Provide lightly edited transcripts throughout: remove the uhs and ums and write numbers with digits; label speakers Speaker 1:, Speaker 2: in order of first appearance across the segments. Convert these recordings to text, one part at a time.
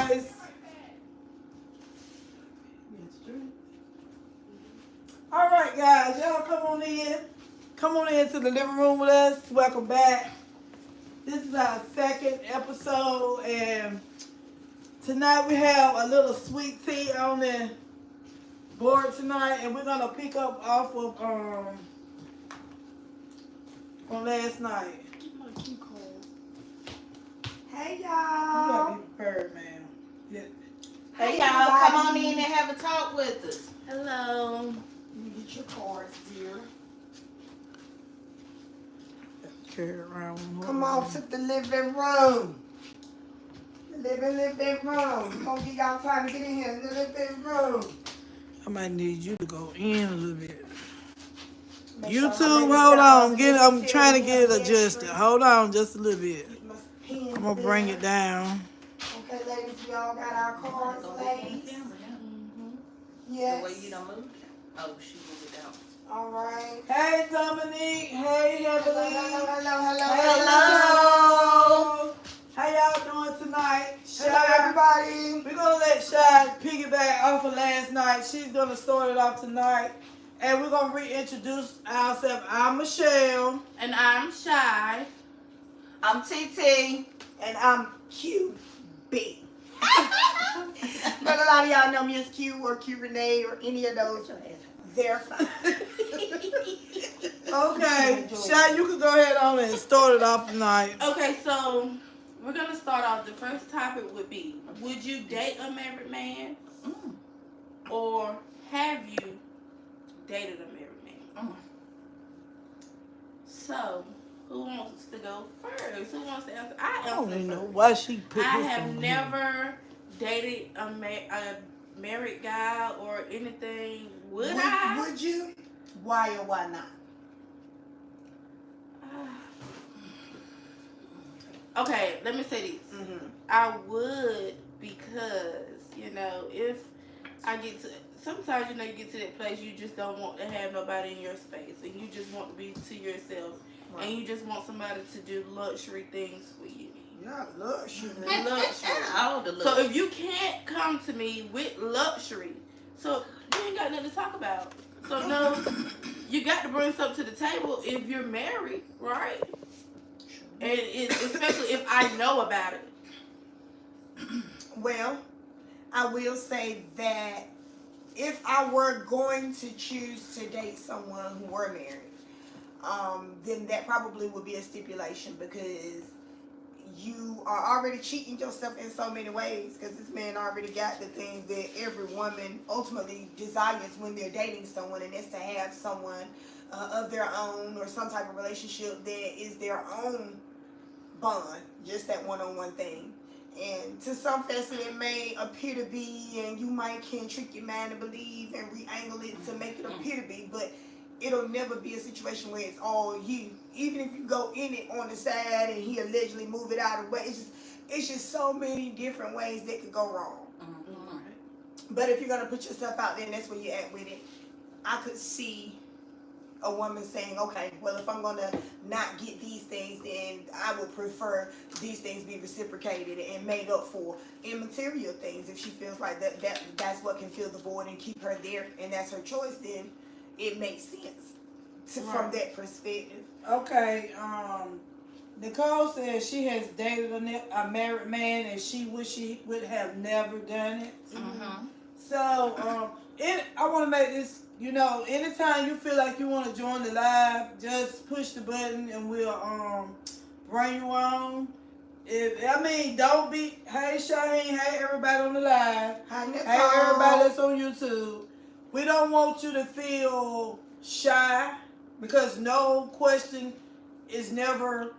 Speaker 1: guys. All right, guys. Y'all come on in. Come on into the living room with us. Welcome back. This is our second episode, and tonight we have a little sweet tea on the board tonight, and we're gonna pick up off of from last night.
Speaker 2: Get my cue card.
Speaker 3: Hey
Speaker 1: You
Speaker 3: y'all.
Speaker 1: gotta be prepared, man. Yeah.
Speaker 3: Hey
Speaker 2: y'all,
Speaker 3: everybody.
Speaker 2: come on in and have a talk with us.
Speaker 3: Hello. Let me get your cards, dear.
Speaker 1: Carry around.
Speaker 3: Come on to the living room. The living room. We're gonna give y'all time to get in here in the living room.
Speaker 1: I might need you to go in a little bit.
Speaker 3: Make sure
Speaker 1: YouTube,
Speaker 3: my
Speaker 1: hold
Speaker 3: ladies got
Speaker 1: on.
Speaker 3: all the
Speaker 1: I'm trying to get it
Speaker 3: necessary
Speaker 1: adjusted.
Speaker 3: extras.
Speaker 1: Hold on just a little bit.
Speaker 3: Get my pens
Speaker 1: I'm gonna bring
Speaker 3: there.
Speaker 1: it down.
Speaker 3: Okay, ladies, we all got our cards, ladies.
Speaker 2: The way
Speaker 3: Yes.
Speaker 2: you done moved it. Oh, she moved it down.
Speaker 3: All right.
Speaker 1: Hey Dominique. Hey
Speaker 3: Hello,
Speaker 1: Heavenly.
Speaker 3: hello, hello, hello,
Speaker 1: Hey,
Speaker 3: hello.
Speaker 1: How y'all doing tonight?
Speaker 3: Hello,
Speaker 1: Shy.
Speaker 3: everybody.
Speaker 1: We're gonna let Shy piggyback off of last night. She's gonna start it off tonight. And we're gonna reintroduce ourselves. I'm Michelle.
Speaker 2: And I'm Shy. I'm TT.
Speaker 3: And I'm QB. But a lot of y'all know me as Q or Q Renee or any of those. They're fine.
Speaker 1: Okay, Shy, you can go ahead on and start it off tonight.
Speaker 4: Okay, so we're gonna start off. The first topic would be: would you date a married man, or have you dated a married man? So, who wants to go first? Who wants to answer?
Speaker 1: I don't
Speaker 4: answer
Speaker 1: even know
Speaker 4: first.
Speaker 1: why she put
Speaker 4: I
Speaker 1: this
Speaker 4: have
Speaker 1: on
Speaker 4: never dated a married guy or anything. Would
Speaker 3: Would
Speaker 4: I?
Speaker 3: you? Why or why not?
Speaker 4: Okay, let me say this.
Speaker 3: Mm-hmm.
Speaker 4: I would, because, if I get to, sometimes, you get to that place, you just don't want to have nobody in your space, and you just want to be to yourself, and you just want somebody to do luxury things for you.
Speaker 3: Not luxury.
Speaker 4: Luxury.
Speaker 2: All the
Speaker 4: So if you can't come to me with luxury, so you ain't got nothing to talk about. So no, you got to bring something to the table if you're married, right? And especially if I know about it.
Speaker 3: Well, I will say that if I were going to choose to date someone who were married, then that probably would be a stipulation, because you are already cheating yourself in so many ways, because this man already got the things that every woman ultimately desires when they're dating someone, and that's to have someone of their own, or some type of relationship that is their own bond, just that one-on-one thing. And to some facet it may appear to be, and you might can trick your mind to believe and re-angle it to make it appear to be, but it'll never be a situation where it's all you. Even if you go in it on the side and he allegedly move it out of the way, it's just so many different ways that could go wrong.
Speaker 2: Mm-hmm.
Speaker 3: But if you're gonna put yourself out there and that's where you're at with it, I could see a woman saying, okay, well, if I'm gonna not get these things, then I would prefer these things be reciprocated and made up for in material things. If she feels like that's what can fill the void and keep her there, and that's her choice, then it makes sense from that perspective.
Speaker 1: Okay, Nicole says she has dated a married man and she wish she would have never done it.
Speaker 2: Mm-hmm.
Speaker 1: So, I want to make this, anytime you feel like you want to join the live, just push the button and we'll bring you on. Don't be, hey Shaheen, hey everybody on the live,
Speaker 3: Hi, Nicole.
Speaker 1: hey everybody that's on YouTube. We don't want you to feel shy, because no question is never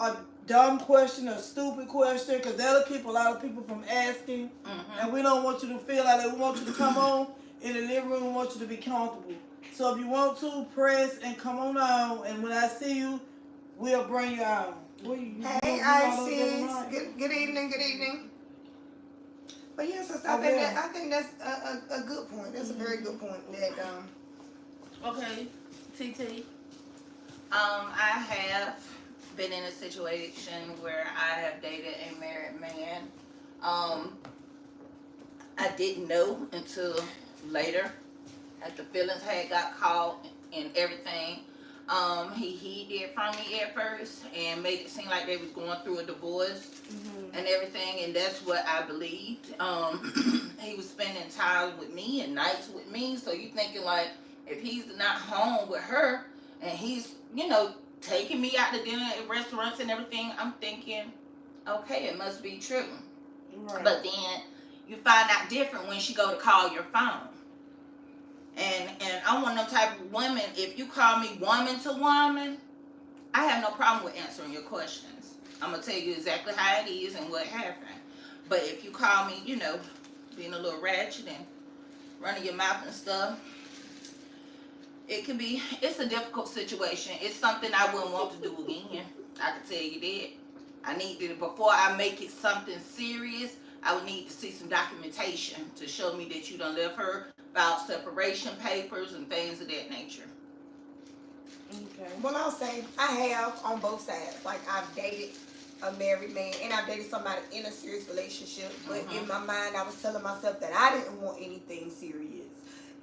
Speaker 1: a dumb question or stupid question, because that'll keep a lot of people from asking.
Speaker 2: Mm-hmm.
Speaker 1: And we don't want you to feel like that. We want you to come on in the living room. We want you to be comfortable. So if you want to, press and come on out. And when I see you, we'll bring you out.
Speaker 3: Hey, Isis. Good evening. Good evening. But yes, I think that's a good point. That's a very good point. That
Speaker 4: Okay, TT.
Speaker 2: I have been in a situation where I have dated a married man. I didn't know until later, after feelings had got caught and everything. He did from me at first and made it seem like they was going through a divorce and everything, and that's what I believed. He was spending time with me and nights with me, so you thinking like, if he's not home with her and he's, taking me out to dinner at restaurants and everything, I'm thinking, okay, it must be true.
Speaker 4: Right.
Speaker 2: But then you find out different when she go to call your phone. And I'm one of them type of women, if you call me woman to woman, I have no problem with answering your questions. I'm going to tell you exactly how it is and what happened. But if you call me, being a little ratchet and running your mouth and stuff, it's a difficult situation. It's something I wouldn't want to do again. I can tell you that. I need to, before I make it something serious, I would need to see some documentation to show me that you done left her, about separation papers and things of that nature.
Speaker 4: Okay.
Speaker 3: Well, I'll say I have on both sides. Like, I've dated a married man and I've dated somebody in a serious relationship. But in my mind, I was telling myself that I didn't want anything serious.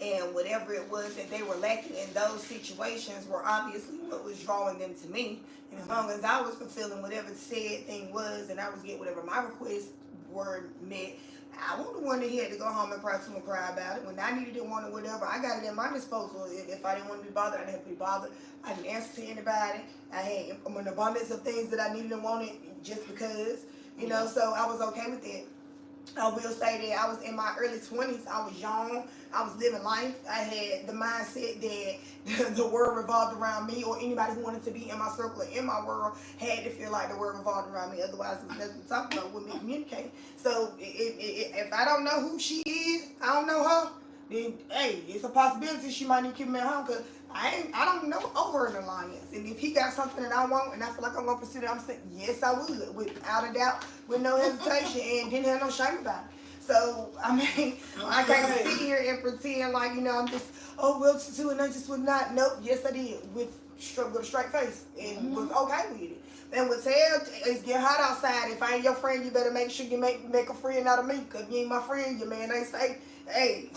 Speaker 3: And whatever it was that they were lacking in those situations were obviously what was drawing them to me. And as long as I was fulfilling whatever the said thing was and I was getting whatever my requests were met, I wasn't the one that had to go home and cry to and cry about it. When I needed it, wanted whatever, I got it at my disposal. If I didn't want to be bothered, I didn't have to be bothered. I didn't answer to anybody. I had an abundance of things that I needed and wanted just because, so I was okay with it. I will say that I was in my early 20s. I was young. I was living life. I had the mindset that the world revolved around me, or anybody who wanted to be in my circle or in my world had to feel like the world revolved around me. Otherwise, there's nothing to talk about, wouldn't be communicating. So if I don't know who she is, I don't know her, then hey, it's a possibility she might need to keep me at home because I don't know over an alliance. And if he got something that I want and I feel like I'm gonna pursue it, I'm saying yes, I would, without a doubt, with no hesitation, and didn't have no shame about it. So I mean, I can't sit here and pretend like I'm just well to and I just would not. Nope, yes I did with a straight face and was okay with it. And would tell it's get hot outside. If I ain't your friend, you better make sure you make a friend out of me. Cause you ain't my friend, your man ain't safe. Hey,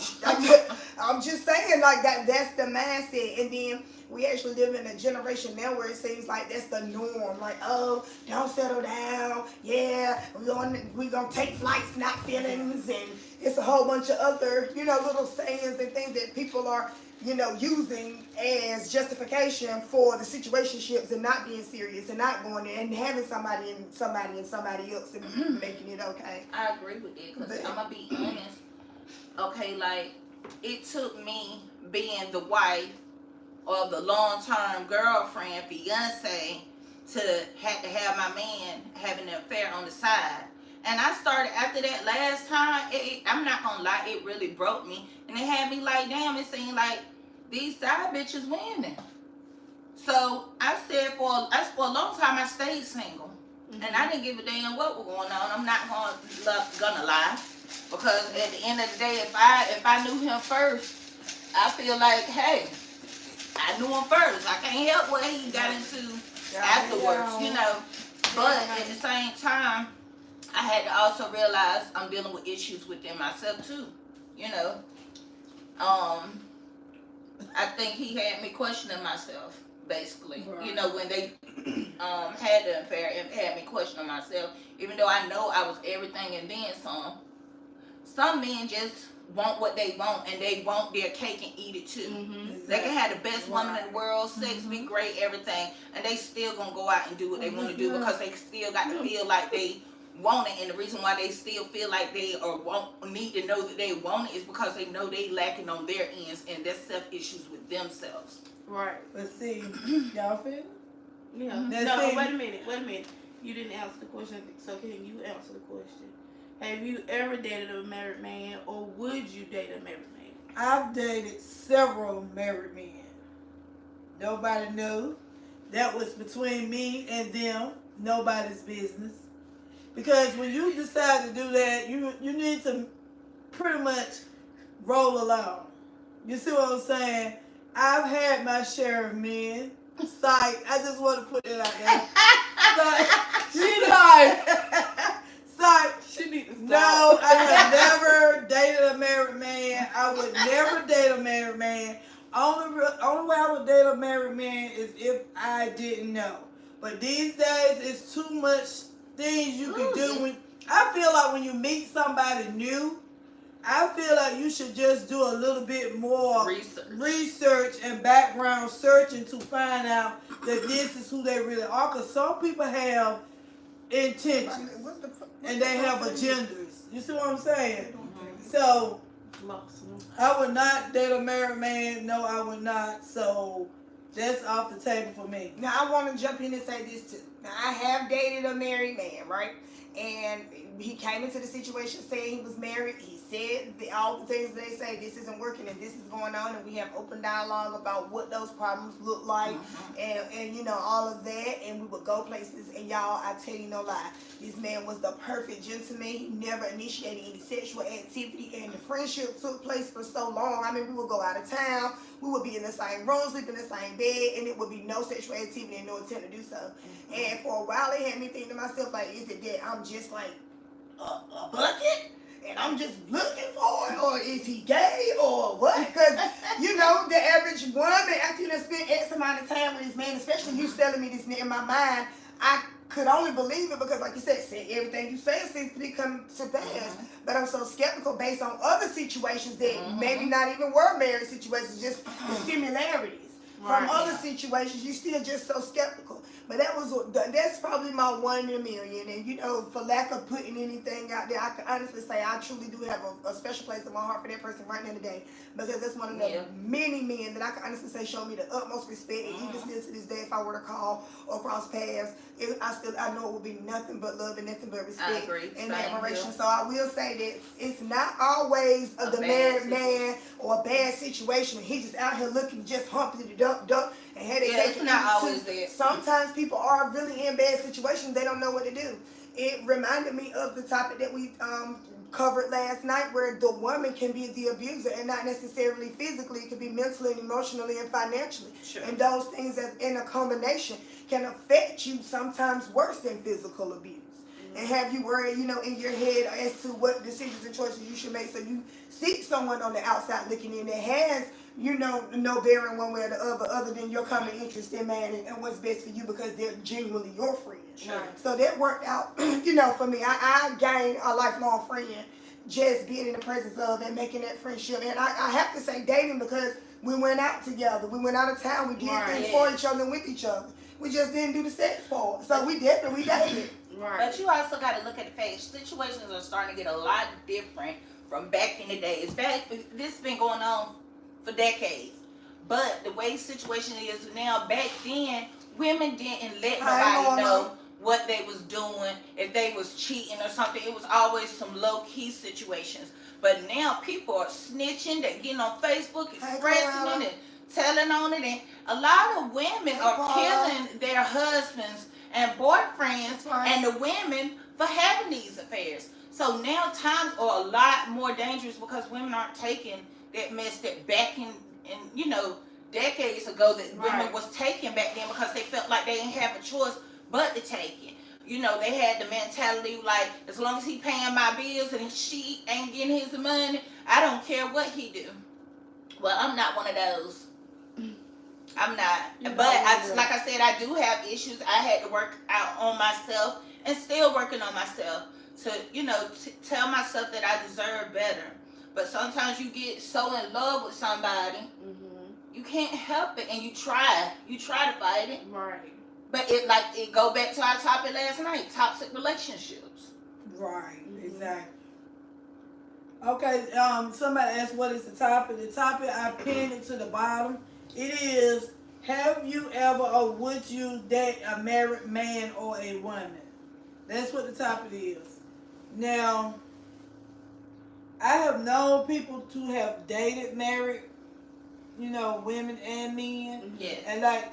Speaker 3: I'm just saying like that. That's the mindset. And then we actually live in a generation now where it seems like that's the norm. Like, oh, don't settle down. Yeah, we gonna take flights, not feelings, and it's a whole bunch of other little sayings and things that people are using as justification for the situationships and not being serious and not going there and having somebody else and making it okay.
Speaker 2: I agree with that because I'm going to be honest. Okay, like, it took me being the wife or the long-term girlfriend, fiance, to have my man having an affair on the side. And I started after that last time, I'm not going to lie, it really broke me. And it had me like, damn, it seemed like these side bitches winning. So I said for a long time I stayed single. And I didn't give a damn what was going on. I'm not gonna lie. Because at the end of the day, if I knew him first, I feel like, hey, I knew him first. I can't help what he got into afterwards, But at the same time, I had to also realize I'm dealing with issues within myself too, I think he had me questioning myself, basically.
Speaker 1: Right.
Speaker 2: When they had the affair, it had me questioning myself, even though I know I was everything and then some. Some men just want what they want, and they want their cake and eat it too.
Speaker 1: Exactly.
Speaker 2: They can have the best woman in the world, sex be great, everything, and they still gonna go out and do what they want to do because they still got to feel like they want it. And the reason why they still feel like they need to know that they want it is because they know they lacking on their ends, and that's self issues with themselves.
Speaker 4: Right.
Speaker 1: Let's see, y'all feel?
Speaker 4: Yeah.
Speaker 1: That's
Speaker 4: No,
Speaker 1: it.
Speaker 4: wait a minute. You didn't answer the question, so can you answer the question? Have you ever dated a married man, or would you date a married man?
Speaker 1: I've dated several married men. Nobody knew. That was between me and them. Nobody's business. Because when you decide to do that, you need to pretty much roll along. You see what I'm saying? I've had my share of men. Psych. I just want to put it out there. Psych. Psych.
Speaker 4: She need to stop.
Speaker 1: No, I have never dated would never date a married man. Only way I would date a married man is if I didn't know. But these days, it's too much things you can do. I feel like when you meet somebody new, I feel like you should just do a little bit more research and background searching to find out that this is who they really are. Because some people have intentions and they have agendas. You see what I'm saying? Mm-hmm. So, I would not date a married man. No, I would not. So, that's off the table for me.
Speaker 3: Now, I want to jump in and say this too. Now, I have dated a married man, right? And he came into the situation saying he was married. He said all the things they say, this isn't working and this is going on, and we have open dialogue about what those problems look like, and you know, all of that, and we would go places, and y'all, I tell you no lie, this man was the perfect gentleman. He never initiated any sexual activity, and the friendship took place for so long. I mean, we would go out of town, we would be in the same room, sleep in the same bed, and it would be no sexual activity and no attempt to do so. And for a while, it had me thinking to myself, like, is it that I'm just like a bucket and I'm just looking for it, or is he gay, or what? Because you know, the average woman, after you done spent X amount of time with this man, especially you selling me this in my mind, I could only believe it because, like you said everything you say seems to be coming to pass. But I'm so skeptical based on other situations that maybe not even were marriage situations, just the similarities from other situations. You still just so skeptical. But that's probably my 1 in a million. And you know, for lack of putting anything out there, I can honestly say I truly do have a special place in my heart for that person right now today, because that's one of the many men that I can honestly say show me the utmost respect. And even still to this day, if I were to call or cross paths, I know it would be nothing but love and nothing but respect and admiration. So I will say that it's not always the married man or a bad situation. He just out here looking just humpty duck and had
Speaker 2: it's not always that.
Speaker 3: Sometimes people are really in bad situations. They don't know what to do. It reminded me of the topic that we covered last night, where the woman can be the abuser, and not necessarily physically. It could be mentally and emotionally and financially. Sure. And those things that in a combination can affect you sometimes worse than physical abuse. And have you worried, you know, in your head as to what decisions and choices you should make. So you seek someone on the outside looking in that has, you know, no bearing one way or the other than your common interest in man and what's best for you, because they're genuinely your friend.
Speaker 2: Sure.
Speaker 3: So that worked out, you know, for me. I gained a lifelong friend just being in the presence of and making that friendship. And I have to say dating, because we went out together. We went out of town. We did things for each other and with each other. We just didn't do the sex part. So we definitely dated.
Speaker 2: Right. But you also got to look at the face. Situations are starting to get a lot different from back in the days. This has been going on for decades. But the way situation is now, back then, women didn't let nobody know what they was doing, if they was cheating or something. It was always some low-key situations. But now people are snitching. They're getting on Facebook, expressing it and telling on it. And a lot of women are killing their husbands and boyfriends and the women for having these affairs. So now times are a lot more dangerous, because women aren't taking that mess that back in you know, decades ago that women was taking back then, because they felt like they didn't have a choice but to take it. You know, they had the mentality like, as long as he paying my bills and she ain't getting his money, I don't care what he do. Well, I'm not one of those. I'm not. But like I said, I do have issues. I had to work out on myself, and still working on myself to, you know, tell myself that I deserve better. But sometimes you get so in love with somebody, you can't help it, and you try to fight it.
Speaker 4: Right.
Speaker 2: But it go back to our topic last night, toxic relationships.
Speaker 1: Right, exactly. Okay, somebody asked what is the topic. The topic, I pinned it to the bottom. It is, have you ever or would you date a married man or a woman? That's what the topic is. Now, I have known people to have dated married, you know, women and men.
Speaker 2: Yes.
Speaker 1: And like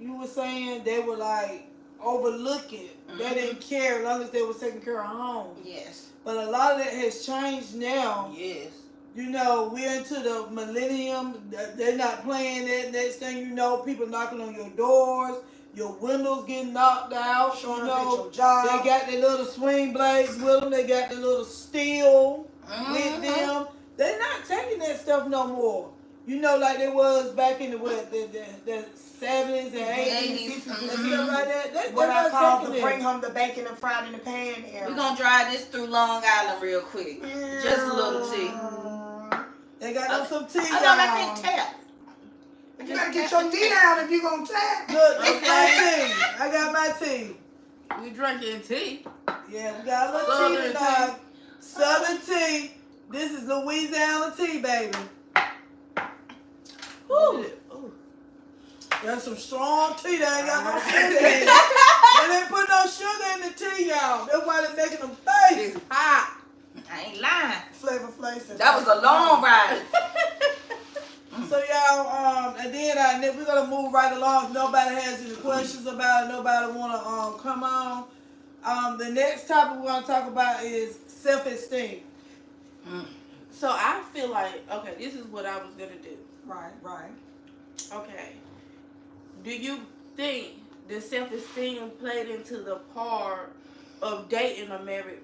Speaker 1: you were saying, they were like overlook it. They didn't care as long as they was taking care of home.
Speaker 2: Yes.
Speaker 1: But a lot of that has changed now.
Speaker 2: Yes.
Speaker 1: You know, we're into the millennium. They're not playing that. Next thing you know, people knocking on your doors. Your windows getting knocked out.
Speaker 3: Showing
Speaker 1: you
Speaker 3: up
Speaker 1: know,
Speaker 3: at your job.
Speaker 1: They got their little swing blades with them. They got their little steel with them. They're not taking that stuff no more. You know, like they was back in the 70s and 80s and stuff like that.
Speaker 3: What
Speaker 1: they're
Speaker 3: I
Speaker 1: not
Speaker 3: call
Speaker 1: taking
Speaker 3: the
Speaker 1: it.
Speaker 3: bring home the bacon and fried in the pan era.
Speaker 2: We're gonna drive this through Long Island real quick. Just a little tea.
Speaker 1: They got on some tea,
Speaker 2: I
Speaker 1: y'all.
Speaker 2: know I can't tap.
Speaker 3: You gotta get your knee down if you gonna tap.
Speaker 1: Look, it's my tea. I got my tea.
Speaker 4: We drinking tea.
Speaker 1: Yeah, we got a little
Speaker 4: Southern
Speaker 1: tea tonight. Southern tea. This is Louisiana tea, baby. Woo.
Speaker 4: Ooh.
Speaker 1: There's some strong tea that ain't got no sugar in it. They didn't put no sugar in the tea, y'all. That's why they're making them face.
Speaker 2: It's hot. I ain't lying.
Speaker 1: Flavor Flav.
Speaker 2: That was a long ride.
Speaker 1: So y'all, and then we're gonna move right along. If nobody has any questions about it, nobody wanna come on. The next topic we're gonna talk about is self-esteem.
Speaker 4: So I feel like, okay, this is what I was gonna do.
Speaker 3: Right.
Speaker 4: Okay. Do you think the self-esteem played into the part of dating a married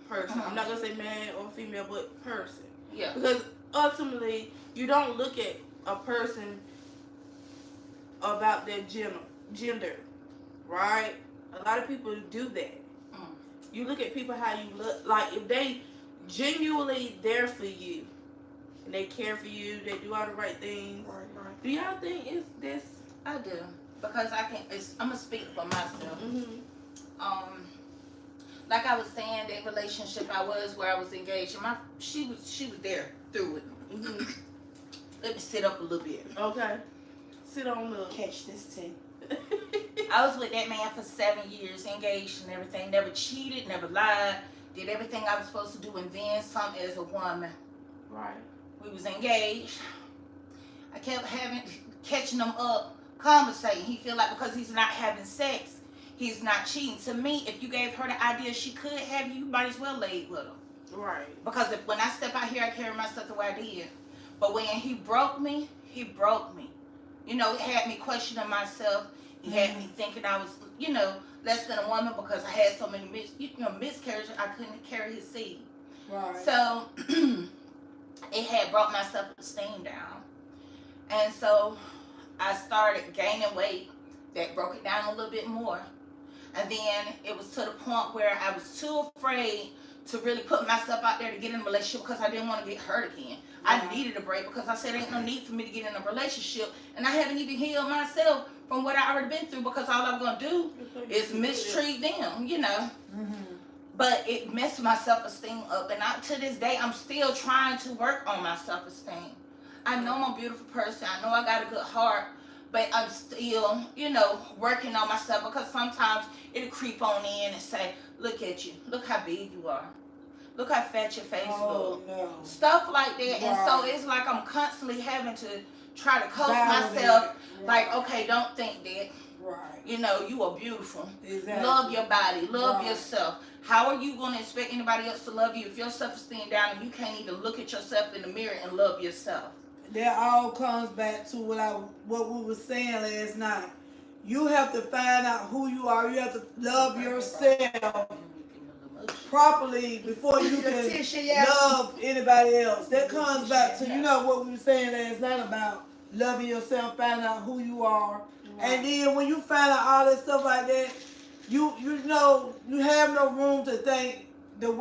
Speaker 4: person? I'm not gonna say man or female, but person.
Speaker 2: Yeah.
Speaker 4: Because ultimately, you don't look at a person about their gender, right? A lot of people do that. You look at people how you look, like if they genuinely there for you, and they care for you, they do all the right things.
Speaker 3: Right.
Speaker 4: Do y'all think it's this?
Speaker 2: I do. Because I'm gonna speak for myself.
Speaker 4: Mm-hmm.
Speaker 2: Like I was saying, that relationship I was where I was engaged, she was there through it.
Speaker 4: Mm-hmm.
Speaker 2: Let me sit up a little bit.
Speaker 4: Okay. Sit on the.
Speaker 3: Catch this tea.
Speaker 2: I was with that man for 7 years, engaged and everything. Never cheated, never lied. Did everything I was supposed to do, and then some as a woman.
Speaker 4: Right.
Speaker 2: We was engaged. I kept catching him up, conversating. He feel like because he's not having sex, he's not cheating. To me, if you gave her the idea she could have you, might as well lay with him.
Speaker 4: Right.
Speaker 2: Because when I step out here, I carry myself the way I did. But when he broke me, he broke me. You know, it had me questioning myself. He had me thinking I was, less than a woman because I had so many miscarriages. I couldn't carry his seed.
Speaker 1: Right.
Speaker 2: So it had brought my self-esteem down. And so I started gaining weight. That broke it down a little bit more. And then it was to the point where I was too afraid to really put myself out there to get in a relationship because I didn't want to get hurt again. I needed a break because I said ain't no need for me to get in a relationship. And I haven't even healed myself from what I already been through because all I'm going to do is mistreat them, But it messed my self-esteem up. And to this day, I'm still trying to work on my self-esteem. I know I'm a beautiful person. I know I got a good heart. But I'm still, working on myself because sometimes it'll creep on in and say, look at you. Look how big you are. Look how fat your face looks.
Speaker 1: No.
Speaker 2: Stuff like that.
Speaker 1: Right.
Speaker 2: And so it's like I'm constantly having to try to coach
Speaker 1: Validate.
Speaker 2: myself.
Speaker 1: Right.
Speaker 2: Like, okay, don't think that.
Speaker 1: Right.
Speaker 2: You are beautiful.
Speaker 1: Exactly.
Speaker 2: Love your body. Love
Speaker 1: Right.
Speaker 2: yourself. How are you going to expect anybody else to love you if your self-esteem down and you can't even look at yourself in the mirror and love yourself?
Speaker 1: That all comes back to what we were saying last night. You have to find out who you are. You have to love yourself properly before you can love anybody else. That comes back to what we were saying last night about loving yourself, finding out who you are, and then when you find out all that stuff like that, you have no room to think the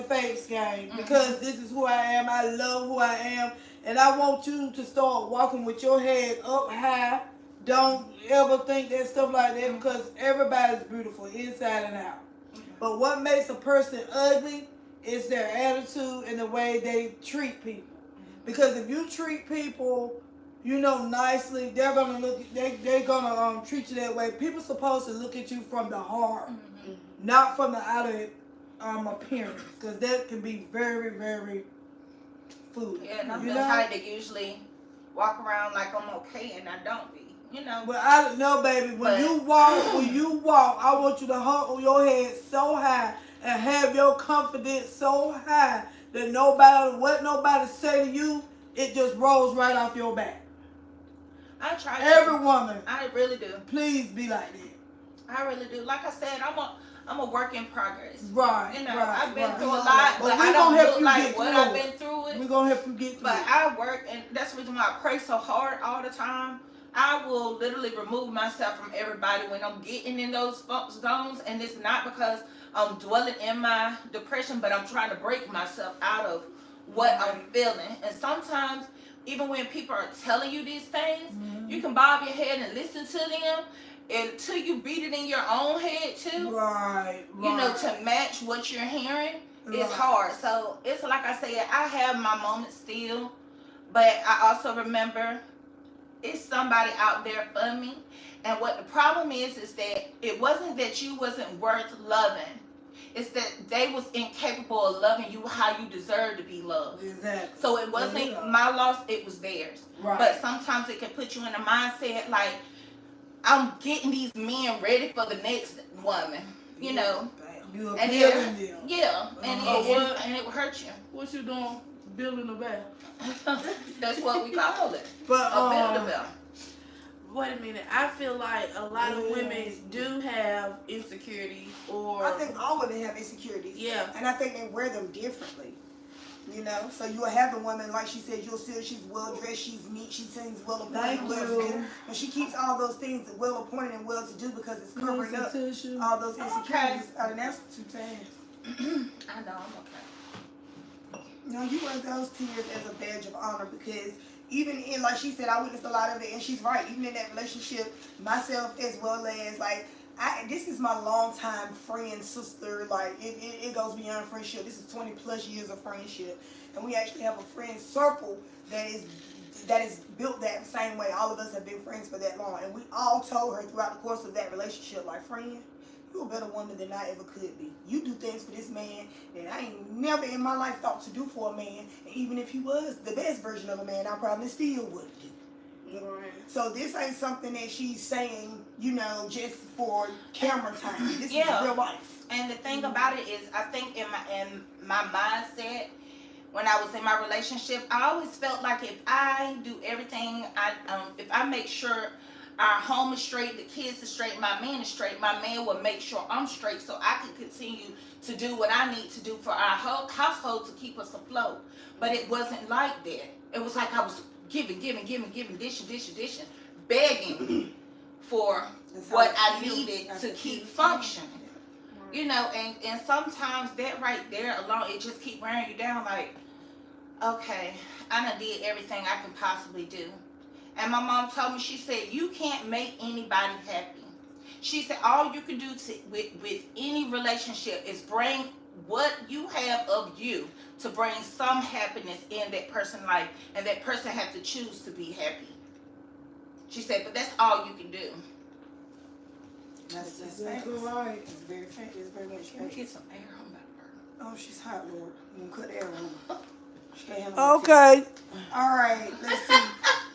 Speaker 1: fake game because this is who I am. I love who I am. And I want you to start walking with your head up high. Don't ever think that stuff like that because everybody's beautiful inside and out. But what makes a person ugly is their attitude and the way they treat people. Because if you treat people, nicely, they're gonna treat you that way. People supposed to look at you from the heart, not from the outer appearance, because that can be very, very foolish.
Speaker 2: Yeah, and I'm the type that usually walk around like I'm okay and I don't be,
Speaker 1: But I don't know, baby. When you walk, I want you to hold your head so high and have your confidence so high that what nobody say to you, it just rolls right off your back.
Speaker 2: I try to.
Speaker 1: Every woman,
Speaker 2: I really do.
Speaker 1: please be like that.
Speaker 2: I really do. Like I said, I'm a work in progress.
Speaker 1: Right.
Speaker 2: I've been through a lot,
Speaker 1: But
Speaker 2: but
Speaker 1: we
Speaker 2: I
Speaker 1: gonna
Speaker 2: don't
Speaker 1: help
Speaker 2: look
Speaker 1: you
Speaker 2: like
Speaker 1: get
Speaker 2: what
Speaker 1: through
Speaker 2: I've
Speaker 1: it.
Speaker 2: been through it.
Speaker 1: We're gonna help you get through
Speaker 2: But
Speaker 1: it.
Speaker 2: I work, and that's the reason why I pray so hard all the time. I will literally remove myself from everybody when I'm getting in those zones, and it's not because I'm dwelling in my depression, but I'm trying to break myself out of what I'm feeling. And sometimes, even when people are telling you these things, you can bob your head and listen to them until you beat it in your own head too.
Speaker 1: Right.
Speaker 2: You know, to match what you're hearing. It's hard. So it's like I said, I have my moments still, but I also remember it's somebody out there for me. And what the problem is that it wasn't that you wasn't worth loving. It's that they was incapable of loving you how you deserve to be loved.
Speaker 1: Exactly.
Speaker 2: So it wasn't my loss, it was theirs.
Speaker 1: Right.
Speaker 2: But sometimes it can put you in a mindset like, I'm getting these men ready for the next woman, you know.
Speaker 1: You
Speaker 2: And
Speaker 1: appealing them.
Speaker 2: Yeah, and it will hurt you.
Speaker 4: What you doing? Building a bell.
Speaker 2: That's what we call it.
Speaker 1: But
Speaker 2: A build-a-bell.
Speaker 4: Wait a minute. I feel like a lot of women do have insecurities, or
Speaker 3: I think all women have insecurities.
Speaker 4: Yeah.
Speaker 3: And I think they wear them differently. You know, so you'll have the woman, like she said, you'll see her, she's well dressed, she's neat, she seems well appointed, well to do. And she keeps all those things well appointed and well to do because it's covering up all those insecurities. And that's too fast.
Speaker 2: I know, I'm okay.
Speaker 3: No, you wear those tears as a badge of honor because even in, like she said, I witnessed a lot of it, and she's right. Even in that relationship, myself as well as like, this is my longtime friend, sister. Like it goes beyond friendship. This is 20 plus years of friendship, and we actually have a friend circle that is built that same way. All of us have been friends for that long, and we all told her throughout the course of that relationship, like, friend, you're a better woman than I ever could be. You do things for this man that I ain't never in my life thought to do for a man. And even if he was the best version of a man, I probably still wouldn't do.
Speaker 4: Right.
Speaker 3: So this ain't something that she's saying, you know, just for camera time. This is real life.
Speaker 2: And the thing about it is, I think in my mindset, when I was in my relationship, I always felt like if I do everything, if I make sure our home is straight, the kids are straight, my man is straight, my man will make sure I'm straight so I can continue to do what I need to do for our household to keep us afloat. But it wasn't like that. It was like I was giving, dishing, begging for what I needed to keep functioning. You know, and sometimes that right there alone, it just keep wearing you down like, okay, I done did everything I can possibly do. And my mom told me, she said, you can't make anybody happy. She said, all you can do with any relationship is bring what you have of you to bring some happiness in that person's life. And that person has to choose to be happy. She said, but that's all you can do.
Speaker 3: That's
Speaker 1: exactly right.
Speaker 3: It's very fact. It's very much
Speaker 2: Can we
Speaker 3: fact.
Speaker 2: get some air on that burner?
Speaker 3: Oh, she's hot, Lord. You can cut the air on. She can't handle it.
Speaker 1: Okay.
Speaker 3: All right, let's see.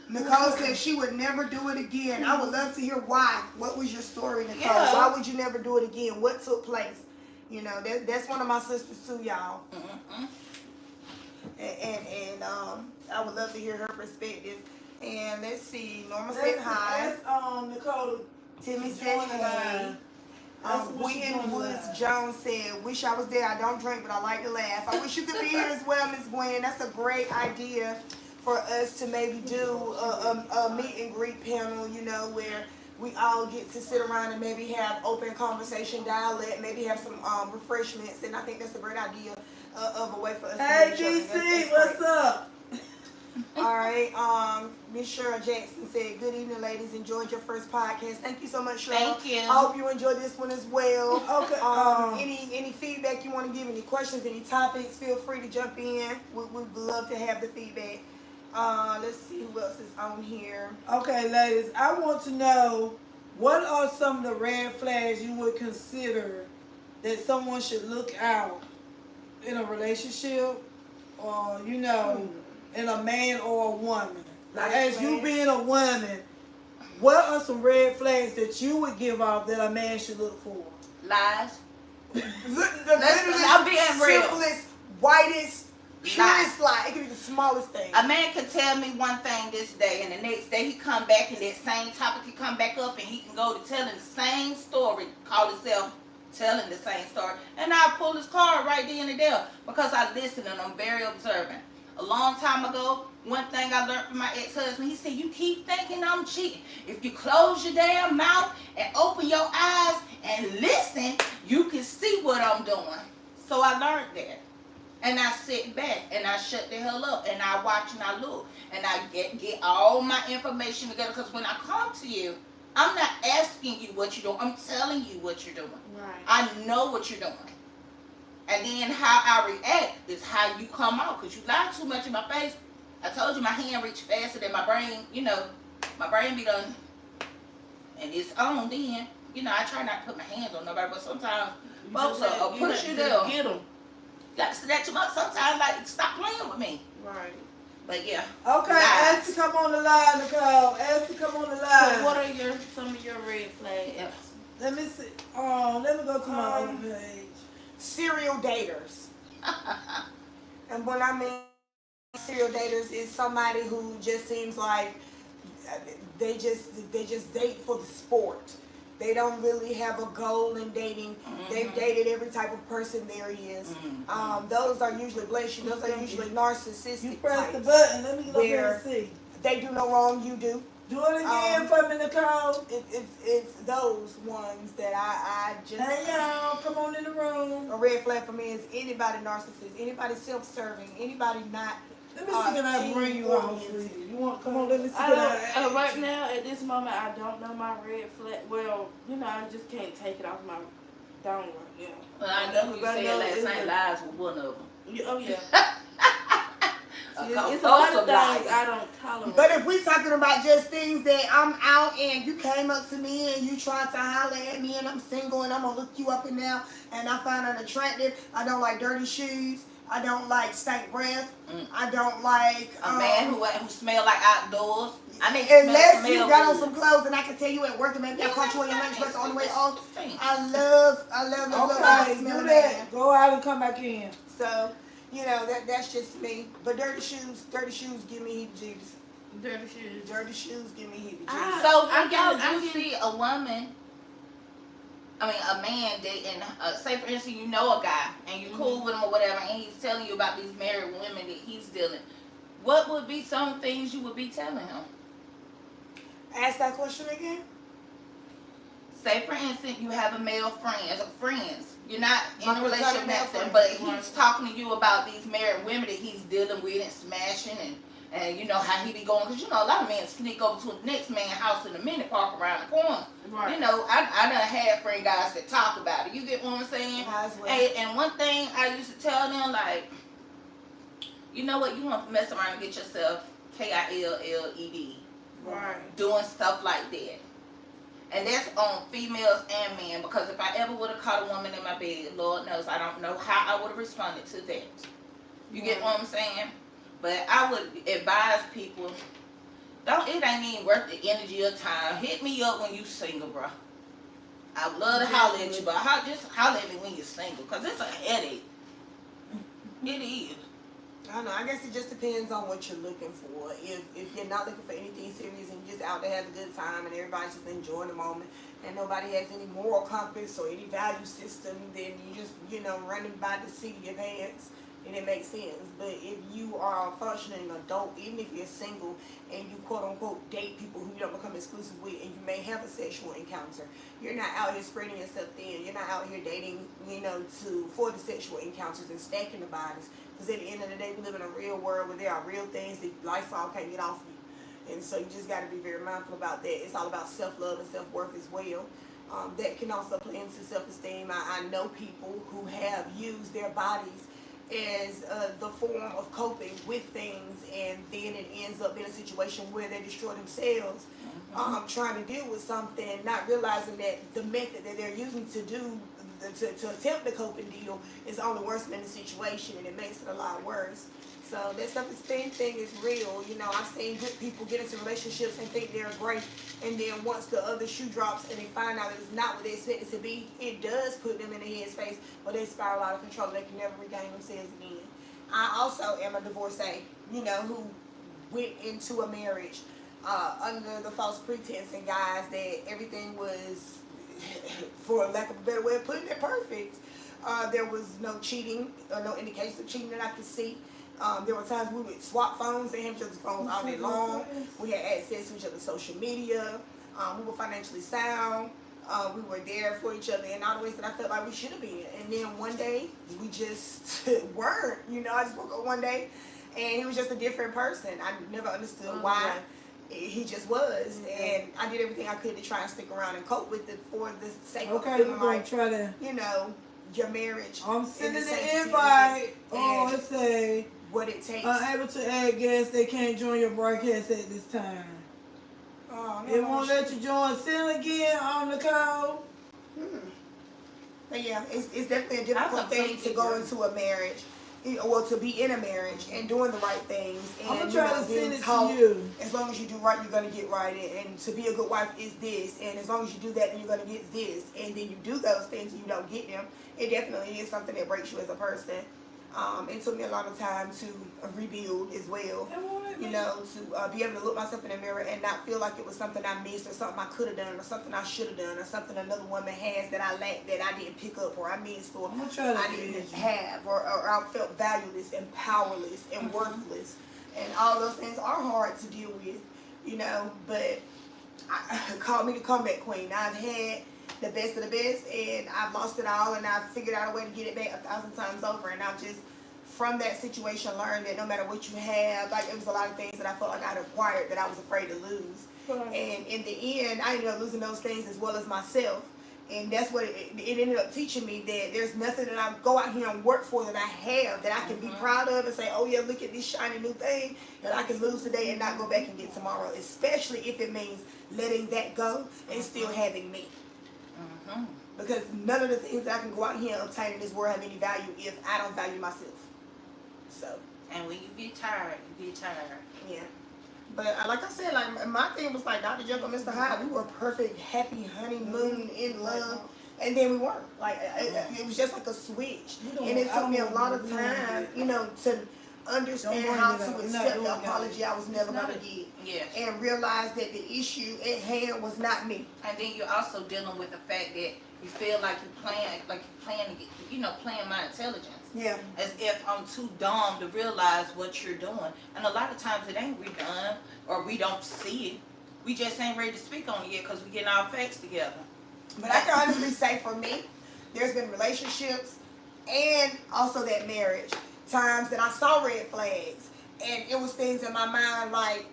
Speaker 3: Nicole said she would never do it again. I would love to hear why. What was your story, Nicole?
Speaker 2: Yeah.
Speaker 3: Why would you never do it again? What took place? You know, that's one of my sisters too, y'all.
Speaker 2: Mm-hmm.
Speaker 3: And I would love to hear her perspective. And let's see. Norma said hi.
Speaker 1: That's Nicole.
Speaker 3: Timmy said hey. Gwen Woods Jones said, wish I was there. I don't drink, but I like to laugh. I wish you could be here as well, Miss Gwen. That's a great idea for us to maybe do a meet and greet panel, you know, where we all get to sit around and maybe have open conversation, dialect, maybe have some refreshments. And I think that's a great idea of a way for us
Speaker 1: Hey,
Speaker 3: to meet each other.
Speaker 1: DC, what's up?
Speaker 3: All right, Miss Cheryl Jackson said, good evening, ladies. Enjoyed your first podcast. Thank you so much, Cheryl.
Speaker 2: Thank you.
Speaker 3: I hope you enjoyed this one as well.
Speaker 1: Okay.
Speaker 3: Any feedback you want to give, any questions, any topics, feel free to jump in. We'd love to have the feedback. Let's see who else is on here.
Speaker 1: Okay, ladies, I want to know, what are some of the red flags you would consider that someone should look out in a relationship, or, you know, in a man or a woman? Like, as you being a woman, what are some red flags that you would give off that a man should look for?
Speaker 2: Lies.
Speaker 3: I'm
Speaker 2: being real.
Speaker 3: Simplest, whitest, purest lie. It could be the smallest thing.
Speaker 2: A man can tell me one thing this day, and the next day he come back and that same topic he come back up, and he can go to telling the same story, call himself telling the same story, and I pull his card right then and there because I listen and I'm very observant. a long time ago, one thing I learned from my ex-husband, he said, you keep thinking I'm cheating. If you close your damn mouth and open your eyes and listen, you can see what I'm doing. So I learned that. And I sit back and I shut the hell up and I watch and I look and I get all my information together, because when I come to you, I'm not asking you what you're doing. I'm telling you what you're doing.
Speaker 4: Right.
Speaker 2: I know what you're doing. And then how I react is how you come out, because you lie too much in my face. I told you my hand reach faster than my brain. You know, my brain be done. And it's on then. You know, I try not to put my hands on nobody, but sometimes folks will push you there.
Speaker 4: Get them.
Speaker 2: Got to that too much. Sometimes, like, stop playing with me.
Speaker 4: Right.
Speaker 2: But yeah.
Speaker 1: Okay,
Speaker 2: Lies.
Speaker 1: ask to come on the line, Nicole. Ask to come on the line.
Speaker 4: So what are some of your red flags?
Speaker 1: Let me see. Oh, let me go to my other page.
Speaker 3: Serial daters. And what I mean serial daters is somebody who just seems like they just date for the sport. They don't really have a goal in dating.
Speaker 2: Mm-hmm.
Speaker 3: They've dated every type of person there is.
Speaker 2: Mm-hmm.
Speaker 3: Those are usually, bless you, those are usually narcissistic
Speaker 1: You press
Speaker 3: types.
Speaker 1: the button. Let me get up here
Speaker 3: Where-
Speaker 1: and see.
Speaker 3: They do no wrong, you do.
Speaker 1: Do it again for me, Nicole.
Speaker 3: It's those ones that I just...
Speaker 1: Hey, y'all. Come on in the room.
Speaker 3: A red flag for me is anybody narcissist, anybody self-serving, anybody not...
Speaker 1: Let me see can I bring you on,
Speaker 3: team-oriented.
Speaker 1: sweetie. You want? Come on, let me see.
Speaker 4: I
Speaker 1: can
Speaker 4: don't,
Speaker 1: I-
Speaker 4: right now, at this moment, I don't know my red flag. Well, you know, I just can't take it off my dome right now.
Speaker 2: Well, I know you
Speaker 1: Everybody
Speaker 2: said
Speaker 1: knows
Speaker 2: last
Speaker 1: it's
Speaker 2: night
Speaker 1: a-
Speaker 2: lies were one of them.
Speaker 4: Oh, yeah.
Speaker 2: A
Speaker 4: It's a lot of
Speaker 2: compulsive
Speaker 4: things
Speaker 2: liar.
Speaker 4: I don't tolerate.
Speaker 3: But if we talking about just things that I'm out and you came up to me and you tried to holler at me and I'm single and I'm gonna look you up and down and I find it attractive, I don't like dirty shoes, I don't like stank breath, I don't like
Speaker 2: A man who smell like outdoors. I need to
Speaker 3: unless
Speaker 2: smell
Speaker 3: you got on
Speaker 2: good.
Speaker 3: some clothes and I can tell you at work and maybe I caught you on your lunch break on the way off.
Speaker 2: Thing.
Speaker 3: I love
Speaker 1: Okay,
Speaker 3: the smell
Speaker 1: do
Speaker 3: of
Speaker 1: that.
Speaker 3: man.
Speaker 1: Go out and come back in.
Speaker 3: So, you know, that's just me. But dirty shoes give me heebie-jeebies.
Speaker 4: Dirty shoes.
Speaker 3: Dirty shoes give me heebie-jeebies.
Speaker 2: So
Speaker 4: I
Speaker 2: when
Speaker 4: get-
Speaker 2: you see a woman, I mean a man dating, say for instance you know a guy and you cool with him or whatever, and he's telling you about these married women that he's dealing, what would be some things you would be telling him?
Speaker 3: Ask that question again.
Speaker 2: Say for instance you have a male friends. You're not in
Speaker 3: My
Speaker 2: a relationship
Speaker 3: platonic male
Speaker 2: next to him,
Speaker 3: friend.
Speaker 2: but he's talking to you about these married women that he's dealing with and smashing and you know how he be going, because you know a lot of men sneak over to the next man's house in a minute, park around the corner.
Speaker 4: Right.
Speaker 2: You know, I done had friend guys that talk about it. You get what I'm saying?
Speaker 3: Might as well.
Speaker 2: Hey, and one thing I used to tell them, like, you know what, you want to mess around and get yourself KILLED,
Speaker 4: Right.
Speaker 2: doing stuff like that. And that's on females and men, because if I ever would have caught a woman in my bed, Lord knows I don't know how I would have responded to that. You get what I'm saying? But I would advise people, it ain't even worth the energy or time. Hit me up when you single, bro. I would love to holler at you, but just holler at me when you're single, because it's a headache. It is.
Speaker 3: I don't know. I guess it just depends on what you're looking for. If you're not looking for anything serious and you're just out to have a good time and everybody's just enjoying the moment and nobody has any moral compass or any value system, then you just, running by the seat of your pants, and it makes sense. But if you are a functioning adult, even if you're single and you quote unquote date people who you don't become exclusive with, and you may have a sexual encounter, you're not out here spreading yourself thin. You're not out here dating, for the sexual encounters and stacking the bodies. Because at the end of the day, we live in a real world where there are real things that Lysol can't get off you. And so you just got to be very mindful about that. It's all about self-love and self-worth as well. That can also play into self-esteem. I know people who have used their bodies as the form of coping with things, and then it ends up in a situation where they destroy themselves trying to deal with something, not realizing that the method that they're using to attempt the coping deal is only worsening the situation, and it makes it a lot worse. So that self-esteem thing is real. I've seen good people get into relationships and think they're great, and then once the other shoe drops and they find out that it's not what they expect it to be, it does put them in a headspace where they spiral out of control. They can never regain themselves again. I also am a divorcee, who went into a marriage under the false pretense and guise that everything was, for lack of a better way of putting it, perfect. There was no cheating or no indication of cheating that I could see. There were times we would swap phones and have each other's phones all day long. We had access to each other's social media. We were financially sound. We were there for each other in all the ways that I felt like we should have been. And then one day, we just weren't. You know, I just woke up one day, and he was just a different person. I never understood why. He just was. And I did everything I could to try and stick around and cope with it for the sake of
Speaker 1: Okay,
Speaker 3: feeling
Speaker 1: we're gonna
Speaker 3: like,
Speaker 1: try to.
Speaker 3: you know, your marriage.
Speaker 1: I'm sending
Speaker 3: and
Speaker 1: the
Speaker 3: sanctity of
Speaker 1: invite.
Speaker 3: it
Speaker 1: Oh,
Speaker 3: and
Speaker 1: it say
Speaker 3: what it takes.
Speaker 1: unable to add guests. They can't join your broadcast at this time.
Speaker 3: Oh,
Speaker 1: It won't let you join. Send it again on the call.
Speaker 3: But yeah, it's definitely a difficult thing to go into a marriage, or to be in a marriage and doing the right things. And,
Speaker 1: I'm gonna try to
Speaker 3: being
Speaker 1: send it
Speaker 3: taught,
Speaker 1: to you.
Speaker 3: as long as you do right, you're gonna get right. And to be a good wife is this. And as long as you do that, then you're gonna get this. And then you do those things and you don't get them. It definitely is something that breaks you as a person. It took me a lot of time to rebuild as well. You know, to be able to look myself in the mirror and not feel like it was something I missed or something I could have done or something I should have done or something another woman has that I lacked that I didn't pick up or I missed or
Speaker 1: I'm gonna try to
Speaker 3: I didn't have or I felt valueless and powerless and worthless. And all those things are hard to deal with, you know, but call me the comeback queen. I've had the best of the best and I've lost it all and I've figured out a way to get it back 1,000 times over, and I've just from that situation learned that no matter what you have, like it was a lot of things that I felt like I'd acquired that I was afraid to lose. And in the end, I ended up losing those things as well as myself. And that's what it ended up teaching me, that there's nothing that I go out here and work for that I have that I can be proud of and say, oh yeah, look at this shiny new thing that I can lose today and not go back and get tomorrow. Especially if it means letting that go and still having me. Because none of the things that I can go out here and obtain in this world have any value if I don't value myself. So.
Speaker 2: And when you get tired, you get tired.
Speaker 3: Yeah. But like I said, like my thing was like Dr. Jekyll, Mr. Hyde. We were perfect, happy honeymoon in love, and then we weren't. Like it was just like a switch, and it took me a lot of time, you know, to understand how to accept the apology I was never gonna get,
Speaker 2: Yes.
Speaker 3: and realize that the issue at hand was not me.
Speaker 2: And then you're also dealing with the fact that you feel like you're playing to get, you know, playing my intelligence.
Speaker 3: Yeah.
Speaker 2: As if I'm too dumb to realize what you're doing. And a lot of times it ain't we done or we don't see it. We just ain't ready to speak on it yet because we getting our facts together.
Speaker 3: But I can honestly say for me, there's been relationships and also that marriage, times that I saw red flags. And it was things in my mind like,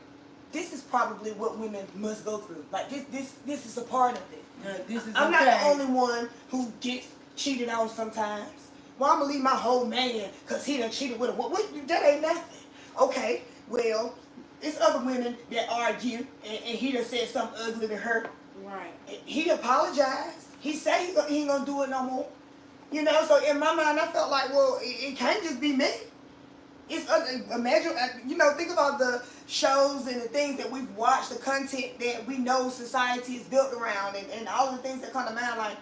Speaker 3: this is probably what women must go through. Like this is a part of it.
Speaker 1: This is
Speaker 3: I'm not
Speaker 1: okay.
Speaker 3: the only one who gets cheated on sometimes. Well, I'm gonna leave my whole man because he done cheated with her. What? That ain't nothing. Okay, well, it's other women that argue and he done said something ugly to her.
Speaker 4: Right.
Speaker 3: He apologized. He said he ain't gonna do it no more. You know, so in my mind, I felt like, well, it can't just be me. It's imagine, you know, think about the shows and the things that we've watched, the content that we know society is built around, and all the things that come to mind, like,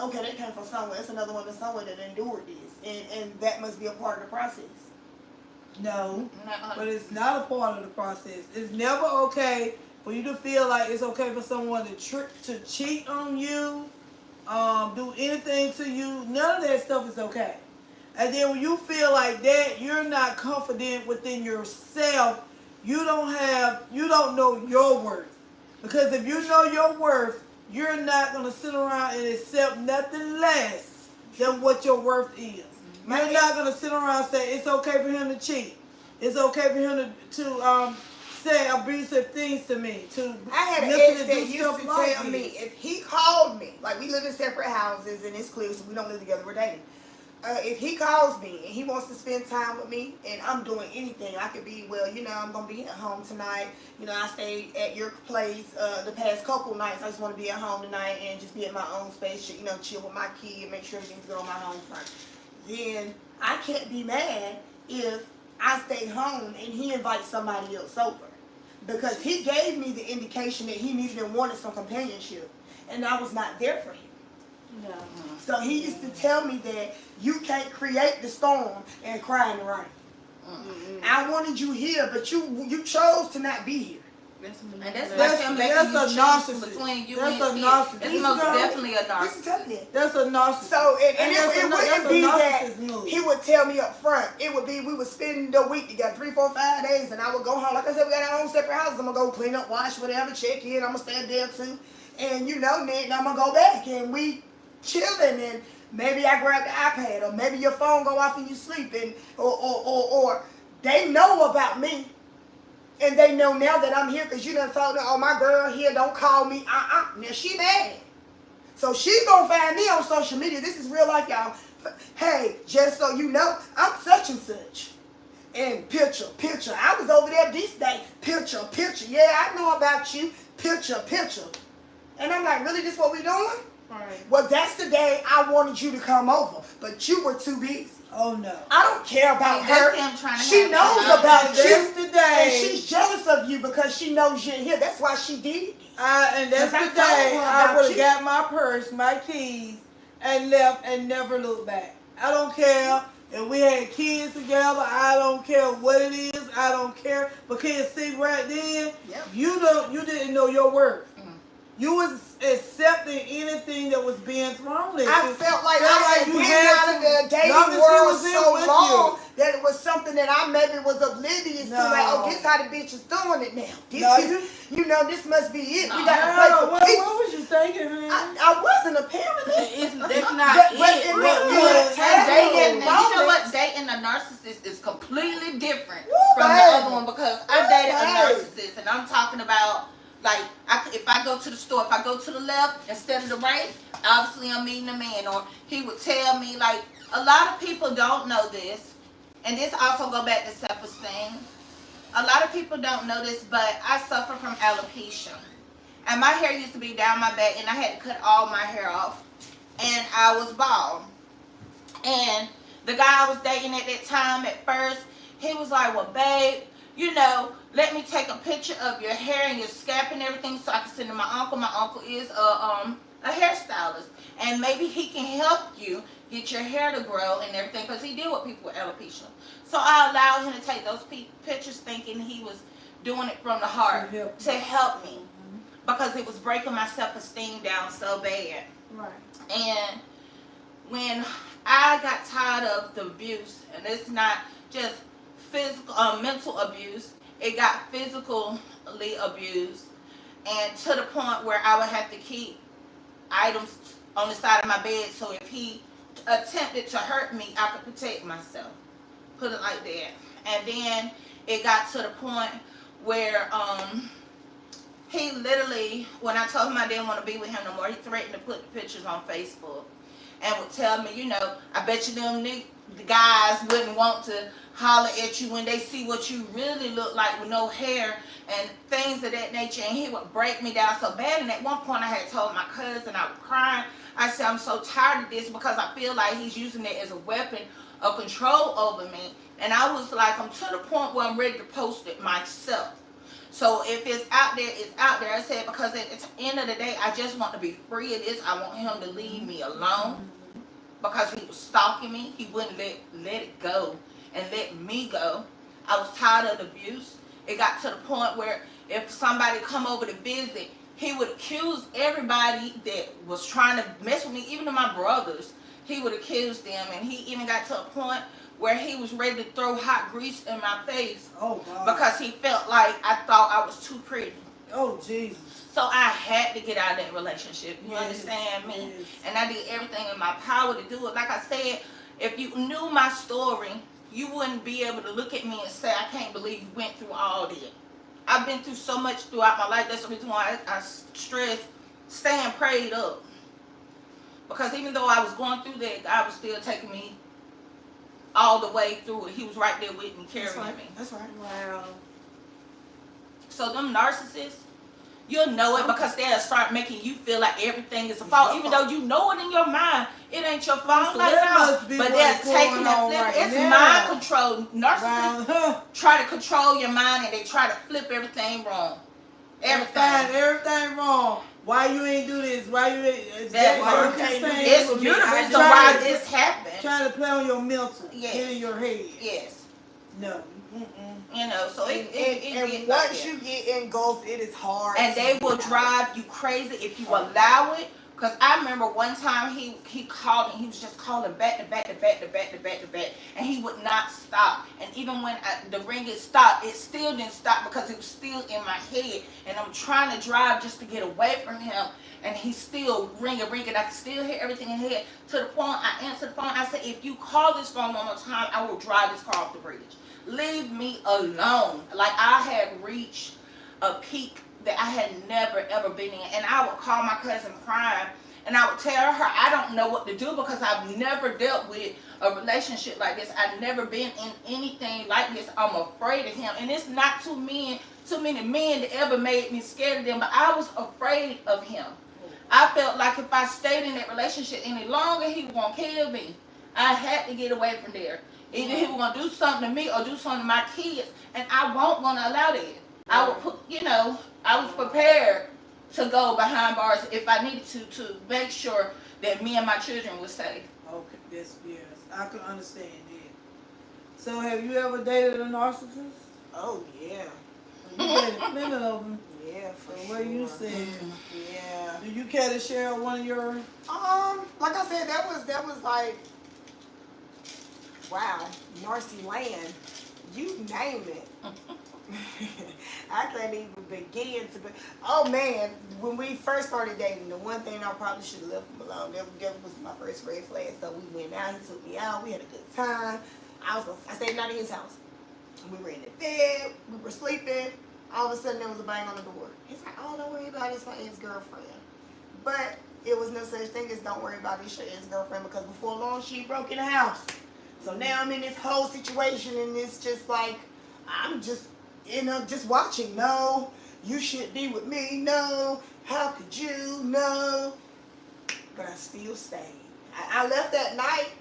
Speaker 3: okay, that came from somewhere. It's another woman somewhere that endured this, and that must be a part of the process.
Speaker 1: No, but it's not a part of the process. It's never okay for you to feel like it's okay for someone to cheat on you, do anything to you. None of that stuff is okay. And then when you feel like that, you're not confident within yourself. You don't know your worth. Because if you know your worth, you're not going to sit around and accept nothing less than what your worth is. You're not going to sit around and say it's okay for him to cheat. It's okay for him to say abusive things to me.
Speaker 3: I had an ex that used to tell me, if he called me, like we live in separate houses and it's clear, so we don't live together, we're dating. If he calls me and he wants to spend time with me and I'm doing anything, I could be, well, you know, I'm going to be at home tonight. You know, I stayed at your place the past couple nights. I just want to be at home tonight and just be at my own space, you know, chill with my kid, make sure everything's good on my home front. Then I can't be mad if I stay home and he invites somebody else over. Because he gave me the indication that he needed and wanted some companionship. And I was not there for him.
Speaker 4: No.
Speaker 3: So he used to tell me that you can't create the storm and cry in the rain. I wanted you here, but you chose to not be here.
Speaker 4: That's
Speaker 2: And that's
Speaker 4: manipulation.
Speaker 2: like him making
Speaker 1: that's
Speaker 2: you
Speaker 1: a
Speaker 2: choose
Speaker 1: narcissist.
Speaker 2: between you
Speaker 1: That's
Speaker 2: and
Speaker 1: a
Speaker 2: his kid.
Speaker 1: narcissist.
Speaker 2: That's
Speaker 3: He's
Speaker 2: most
Speaker 3: a-
Speaker 2: definitely a
Speaker 3: Listen
Speaker 2: narcissist.
Speaker 3: to me.
Speaker 1: That's a narcissist.
Speaker 3: So it
Speaker 1: that's
Speaker 3: wouldn't be
Speaker 1: a
Speaker 3: that
Speaker 1: narcissist move.
Speaker 3: he would tell me up front. It would be we would spend the week together, 3, 4, 5 days, and I would go home. Like I said, we got our own separate houses. I'm gonna go clean up, wash, whatever, check in. I'm gonna stay there too, and then I'm gonna go back and we chilling, and maybe I grab the iPad, or maybe your phone go off and you sleeping, or they know about me. And they know now that I'm here because you done told them, oh, my girl here, don't call me. Now she mad. So she gonna find me on social media. This is real life, y'all. Hey, just so you know, I'm such and such. And picture. I was over there this day. Picture. Yeah, I know about you. Picture. And I'm like, really, this what we doing?
Speaker 4: Right.
Speaker 3: Well, that's the day I wanted you to come over, but you were too busy.
Speaker 1: Oh no.
Speaker 3: I don't care about
Speaker 2: See, that's
Speaker 3: her.
Speaker 2: him trying to
Speaker 3: She
Speaker 2: have
Speaker 3: knows
Speaker 2: fun.
Speaker 3: about
Speaker 1: That's
Speaker 3: you.
Speaker 1: the day.
Speaker 3: And she's jealous of you because she knows you're here. That's why she did it.
Speaker 1: And that's
Speaker 3: Because I
Speaker 1: the
Speaker 3: told
Speaker 1: day
Speaker 3: her
Speaker 1: I
Speaker 3: about
Speaker 1: would have
Speaker 3: you.
Speaker 1: got my purse, my keys, and left and never looked back. I don't care if we had kids together. I don't care what it is. I don't care. Because see right then,
Speaker 3: Yep.
Speaker 1: you didn't know your worth. You was accepting anything that was being thrown at you.
Speaker 3: I felt like
Speaker 1: Felt
Speaker 3: I
Speaker 1: like
Speaker 3: had
Speaker 1: you
Speaker 3: been
Speaker 1: had
Speaker 3: out of the dating
Speaker 1: long as he
Speaker 3: world
Speaker 1: was in
Speaker 3: so
Speaker 1: with
Speaker 3: long that it was something that I maybe was oblivious to.
Speaker 1: No.
Speaker 3: Like, oh, this how the bitch is doing it now. This
Speaker 1: No,
Speaker 3: is, this must be it. We
Speaker 2: No.
Speaker 3: got to play for
Speaker 1: What
Speaker 3: keeps.
Speaker 1: was you thinking, man?
Speaker 3: I wasn't apparently.
Speaker 4: That's not
Speaker 3: But
Speaker 4: it.
Speaker 3: it
Speaker 4: But
Speaker 3: really
Speaker 4: you-
Speaker 3: was.
Speaker 2: Dating,
Speaker 3: Moments.
Speaker 2: you know what? Dating a narcissist is completely different
Speaker 3: Woo,
Speaker 2: from the
Speaker 3: baby.
Speaker 2: other one because I dated a
Speaker 3: baby.
Speaker 2: narcissist, and I'm talking about like if I go to the store, if I go to the left instead of the right, obviously I'm meeting a man. Or he would tell me like a lot of people don't know this, and this also go back to self-esteem. A lot of people don't know this, but I suffer from alopecia, and my hair used to be down my back, and I had to cut all my hair off, and I was bald. And the guy I was dating at that time, at first, he was like, well, babe, let me take a picture of your hair and your scalp and everything so I can send to my uncle. My uncle is a hairstylist, and maybe he can help you get your hair to grow and everything because he deal with people with alopecia. So I allowed him to take those pictures thinking he was doing it from the heart to help me because it was breaking my self-esteem down so bad.
Speaker 1: Right.
Speaker 2: And when I got tired of the abuse, and it's not just physical, mental abuse, it got physically abused, and to the point where I would have to keep items on the side of my bed so if he attempted to hurt me, I could protect myself. Put it like that. And then it got to the point where he literally, when I told him I didn't want to be with him no more, he threatened to put the pictures on Facebook and would tell me, I bet you the guys wouldn't want to holler at you when they see what you really look like with no hair and things of that nature. And he would break me down so bad. And at one point I had told my cousin, I was crying. I said, I'm so tired of this because I feel like he's using it as a weapon of control over me. And I was like, I'm to the point where I'm ready to post it myself. So if it's out there, it's out there. I said, because at the end of the day, I just want to be free of this. I want him to leave me alone because he was stalking me. He wouldn't let it go and let me go. I was tired of the abuse. It got to the point where if somebody come over to visit, he would accuse everybody that was trying to mess with me, even to my brothers. He would accuse them, and he even got to a point where he was ready to throw hot grease in my face.
Speaker 1: Oh, God.
Speaker 2: Because he felt like I thought I was too pretty.
Speaker 1: Oh, Jesus.
Speaker 2: So I had to get out of that relationship. You
Speaker 1: Yes,
Speaker 2: understand me?
Speaker 1: yes.
Speaker 2: And I did everything in my power to do it. Like I said, if you knew my story, you wouldn't be able to look at me and say, I can't believe you went through all this. I've been through so much throughout my life. That's the reason why I stress staying prayed up. Because even though I was going through that, God was still taking me all the way through it. He was right there with me, carrying me.
Speaker 3: That's right.
Speaker 4: Wow.
Speaker 2: So them narcissists, you'll know it because they'll start making you feel like everything is a fault. Even though you know it in your mind, it ain't your fault.
Speaker 1: So
Speaker 2: Like,
Speaker 1: that
Speaker 2: no.
Speaker 1: must be
Speaker 2: But
Speaker 1: what's
Speaker 2: they're taking
Speaker 1: going
Speaker 2: it,
Speaker 1: on
Speaker 2: flip.
Speaker 1: right
Speaker 2: It's
Speaker 1: now.
Speaker 2: mind control. Narcissists
Speaker 1: Wow.
Speaker 2: try to control your mind and they try to flip everything wrong.
Speaker 1: Find
Speaker 2: Everything.
Speaker 1: everything wrong. Why you ain't do this? Why you ain't?
Speaker 2: That
Speaker 1: why
Speaker 2: part.
Speaker 1: you can't do
Speaker 2: It's
Speaker 1: this?
Speaker 2: you're the
Speaker 1: I
Speaker 2: reason
Speaker 1: tried
Speaker 2: why
Speaker 1: to-
Speaker 2: this happened.
Speaker 1: Trying to play on your mental,
Speaker 2: Yes.
Speaker 1: get in your head.
Speaker 2: Yes.
Speaker 1: No. Mm-mm.
Speaker 2: You know, so it
Speaker 3: and
Speaker 2: gets like
Speaker 3: once
Speaker 2: that.
Speaker 3: you get engulfed, it is hard.
Speaker 2: And
Speaker 3: to
Speaker 2: they
Speaker 3: get
Speaker 2: will
Speaker 3: out.
Speaker 2: drive you crazy if you allow it. Cause I remember one time he called and he was just calling back to back to back to back to back to back, and he would not stop. And even when the ringing stopped, it still didn't stop because it was still in my head. And I'm trying to drive just to get away from him, and he's still ringing. I can still hear everything in head. To the point I answered the phone. I said, if you call this phone one more time, I will drive this car off the bridge. Leave me alone. Like I had reached a peak that I had never ever been in, and I would call my cousin crying, and I would tell her I don't know what to do because I've never dealt with a relationship like this. I've never been in anything like this. I'm afraid of him, and it's not too many men that ever made me scared of them, but I was afraid of him. I felt like if I stayed in that relationship any longer, he was gonna kill me. I had to get away from there. Either he was gonna do something to me or do something to my kids, and I won't gonna allow that. I would put, I was prepared to go behind bars if I needed to make sure that me and my children were safe.
Speaker 1: Okay, yes, I can understand that. So, have you ever dated a narcissist?
Speaker 3: Oh yeah,
Speaker 1: You dated plenty of them.
Speaker 3: yeah, for
Speaker 1: So,
Speaker 3: sure.
Speaker 1: what you said?
Speaker 3: Yeah.
Speaker 1: Do you care to share one of your?
Speaker 3: Like I said, that was like, wow, Narcy Land, you name it. I can't even begin to. Oh man, when we first started dating, the one thing I probably should have left him alone. That was my first red flag. So we went out. He took me out. We had a good time. I stayed out of his house. We were in the bed. We were sleeping. All of a sudden, there was a bang on the door. He's like, "Oh, don't worry about it. It's my ex-girlfriend." But it was no such thing as "don't worry about it. It's your ex-girlfriend," because before long she broke in the house. So now I'm in this whole situation, and it's just like I'm just. Just watching. No, you should be with me. No, how could you? No. But I still stayed. I left that night,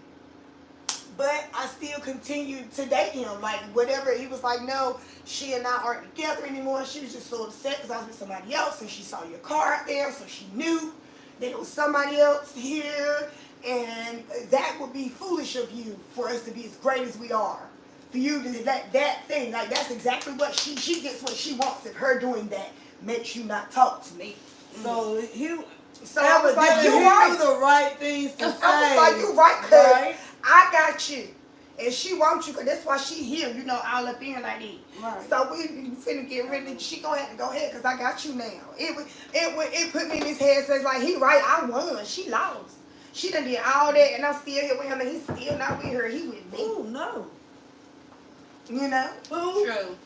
Speaker 3: but I still continued to date him. Like, whatever. He was like, no, she and I aren't together anymore. She was just so upset because I was with somebody else, and she saw your car out there, so she knew that it was somebody else here, and that would be foolish of you for us to be as great as we are. For you to let that thing, like that's exactly what she gets what she wants. If her doing that makes you not talk to me.
Speaker 1: So
Speaker 3: I was like, you
Speaker 1: he
Speaker 3: right.
Speaker 1: knew the right things to say.
Speaker 3: I was like, you right, cuz
Speaker 1: Right?
Speaker 3: I got you. And she wants you, cause that's why she here, all up in like that.
Speaker 1: Right.
Speaker 3: So we finna get rid of. She gonna have to go ahead, cause I got you now. It put me in his head, says like he right, I won. She lost. She done did all that, and I'm still here with him, and he's still not with her. He with me.
Speaker 1: Oh no.
Speaker 3: Who?
Speaker 2: True.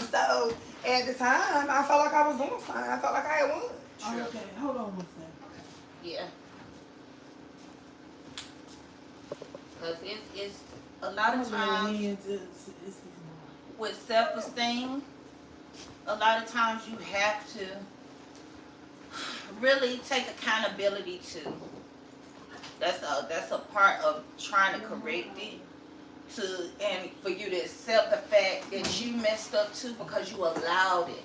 Speaker 3: So at the time, I felt like I was doing fine. I felt like I had won.
Speaker 1: Oh, okay, hold on one second.
Speaker 2: Yeah. Because it's a lot of times with self-esteem, a lot of times you have to really take accountability too. That's a part of trying to correct it. And for you to accept the fact that you messed up too because you allowed it.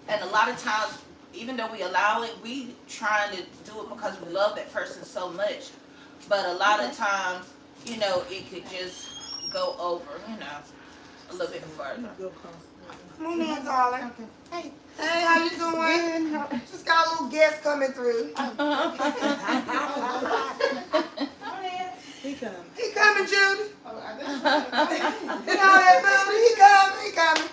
Speaker 2: And a lot of times, even though we allow it, we trying to do it because we love that person so much. But a lot of times, it could just go over, a little bit further.
Speaker 3: Come on in, darling. Hey, how you doing? Just got a little guest coming through.
Speaker 1: He coming.
Speaker 3: He coming, Judy. That building. He coming.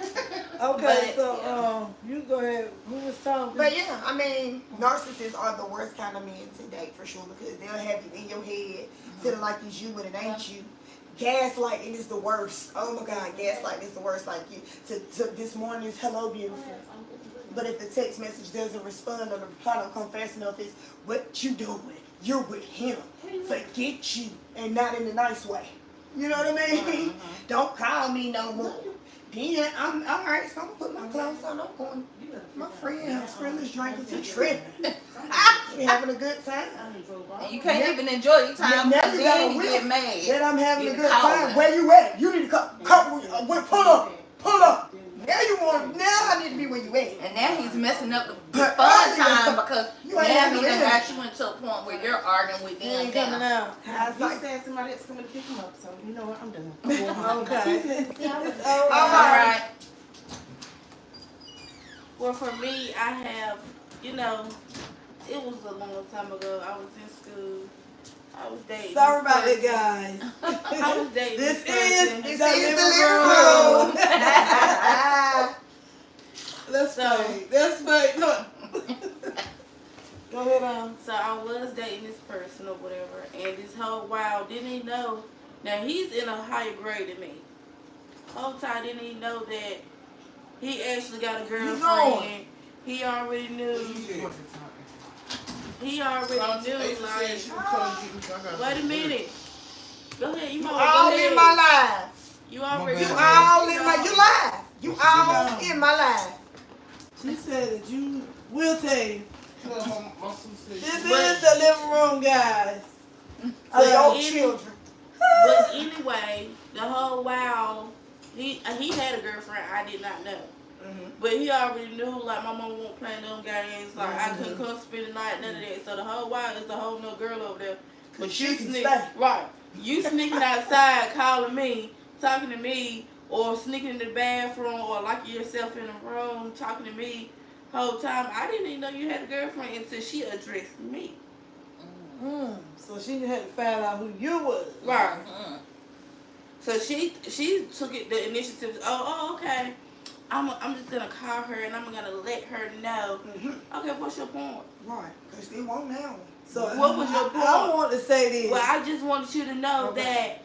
Speaker 1: Okay,
Speaker 2: But,
Speaker 1: so you go ahead. Who was talking?
Speaker 3: But yeah, I mean, narcissists are the worst kind of men to date for sure, because they'll have you in your head feeling like it's you when it ain't you. Gaslighting is the worst. Oh my God, gaslighting is the worst. Like to this morning is hello beautiful. But if the text message doesn't respond or the reply don't come fast enough, it's what you doing? You're with him. Forget you, and not in a nice way. You know what I mean? Don't call me no more. Then I'm all right. So I'm gonna put my clothes on. I'm going. My friend's drinking to trip. We having a good time.
Speaker 2: And you can't even enjoy your time because then you get mad.
Speaker 3: That I'm having a
Speaker 2: You
Speaker 3: good
Speaker 2: call
Speaker 3: time.
Speaker 2: her.
Speaker 3: Where you at? You need to come. Pull up. Now I need to be where you at.
Speaker 2: And now he's messing up the fun time because
Speaker 3: You
Speaker 2: now
Speaker 3: ain't
Speaker 2: he
Speaker 3: having
Speaker 2: done
Speaker 3: it.
Speaker 2: got you into a point where you're arguing with
Speaker 1: He
Speaker 2: them
Speaker 1: ain't coming
Speaker 2: now.
Speaker 1: out.
Speaker 3: I was
Speaker 5: You
Speaker 3: like,
Speaker 5: said somebody else coming to pick him up, so you know what? I'm done.
Speaker 1: Okay.
Speaker 3: all
Speaker 2: All
Speaker 3: right.
Speaker 2: right.
Speaker 4: Well, for me, I have, it was a long time ago. I was in school. I was dating.
Speaker 1: Sorry about
Speaker 4: this
Speaker 1: that, guys.
Speaker 4: person. I was dating
Speaker 1: This
Speaker 4: person.
Speaker 1: is
Speaker 3: This
Speaker 1: the
Speaker 3: is the
Speaker 1: living
Speaker 3: living
Speaker 1: room.
Speaker 3: room.
Speaker 1: Let's
Speaker 4: So-
Speaker 1: play. Let's play. Look. Go ahead,
Speaker 4: So I was dating this person or whatever, and this whole while didn't even know. Now he's in a higher grade than me. Whole time didn't even know that he actually got a girlfriend. He already knew. He already knew. Like, wait a minute. Go ahead. You
Speaker 3: All in my life.
Speaker 4: You already.
Speaker 3: You all in my. You live. You all in my life.
Speaker 1: She said that you will take. This
Speaker 4: But-
Speaker 1: is the living room, guys.
Speaker 3: Of your
Speaker 4: any-
Speaker 3: children.
Speaker 4: But anyway, the whole while he had a girlfriend I did not know. But he already knew, like, my mom won't play them games. Like, I couldn't come spend the night, none of that. So the whole while, it's a whole nother girl over there. But
Speaker 3: She
Speaker 4: you
Speaker 3: can
Speaker 4: sneak,
Speaker 3: stay.
Speaker 4: right? You sneaking outside, calling me, talking to me, or sneaking in the bathroom, or locking yourself in a room, talking to me. Whole time, I didn't even know you had a girlfriend until she addressed me.
Speaker 1: So she had to find out who you was.
Speaker 4: Right.
Speaker 2: Mhm.
Speaker 4: So she took it the initiative. Oh, okay. I'm just gonna call her and I'm gonna let her know. Okay, what's your point?
Speaker 3: Right. Because they won't now.
Speaker 1: So
Speaker 4: What was your point?
Speaker 1: I want to say this.
Speaker 4: Well, I just wanted you to know that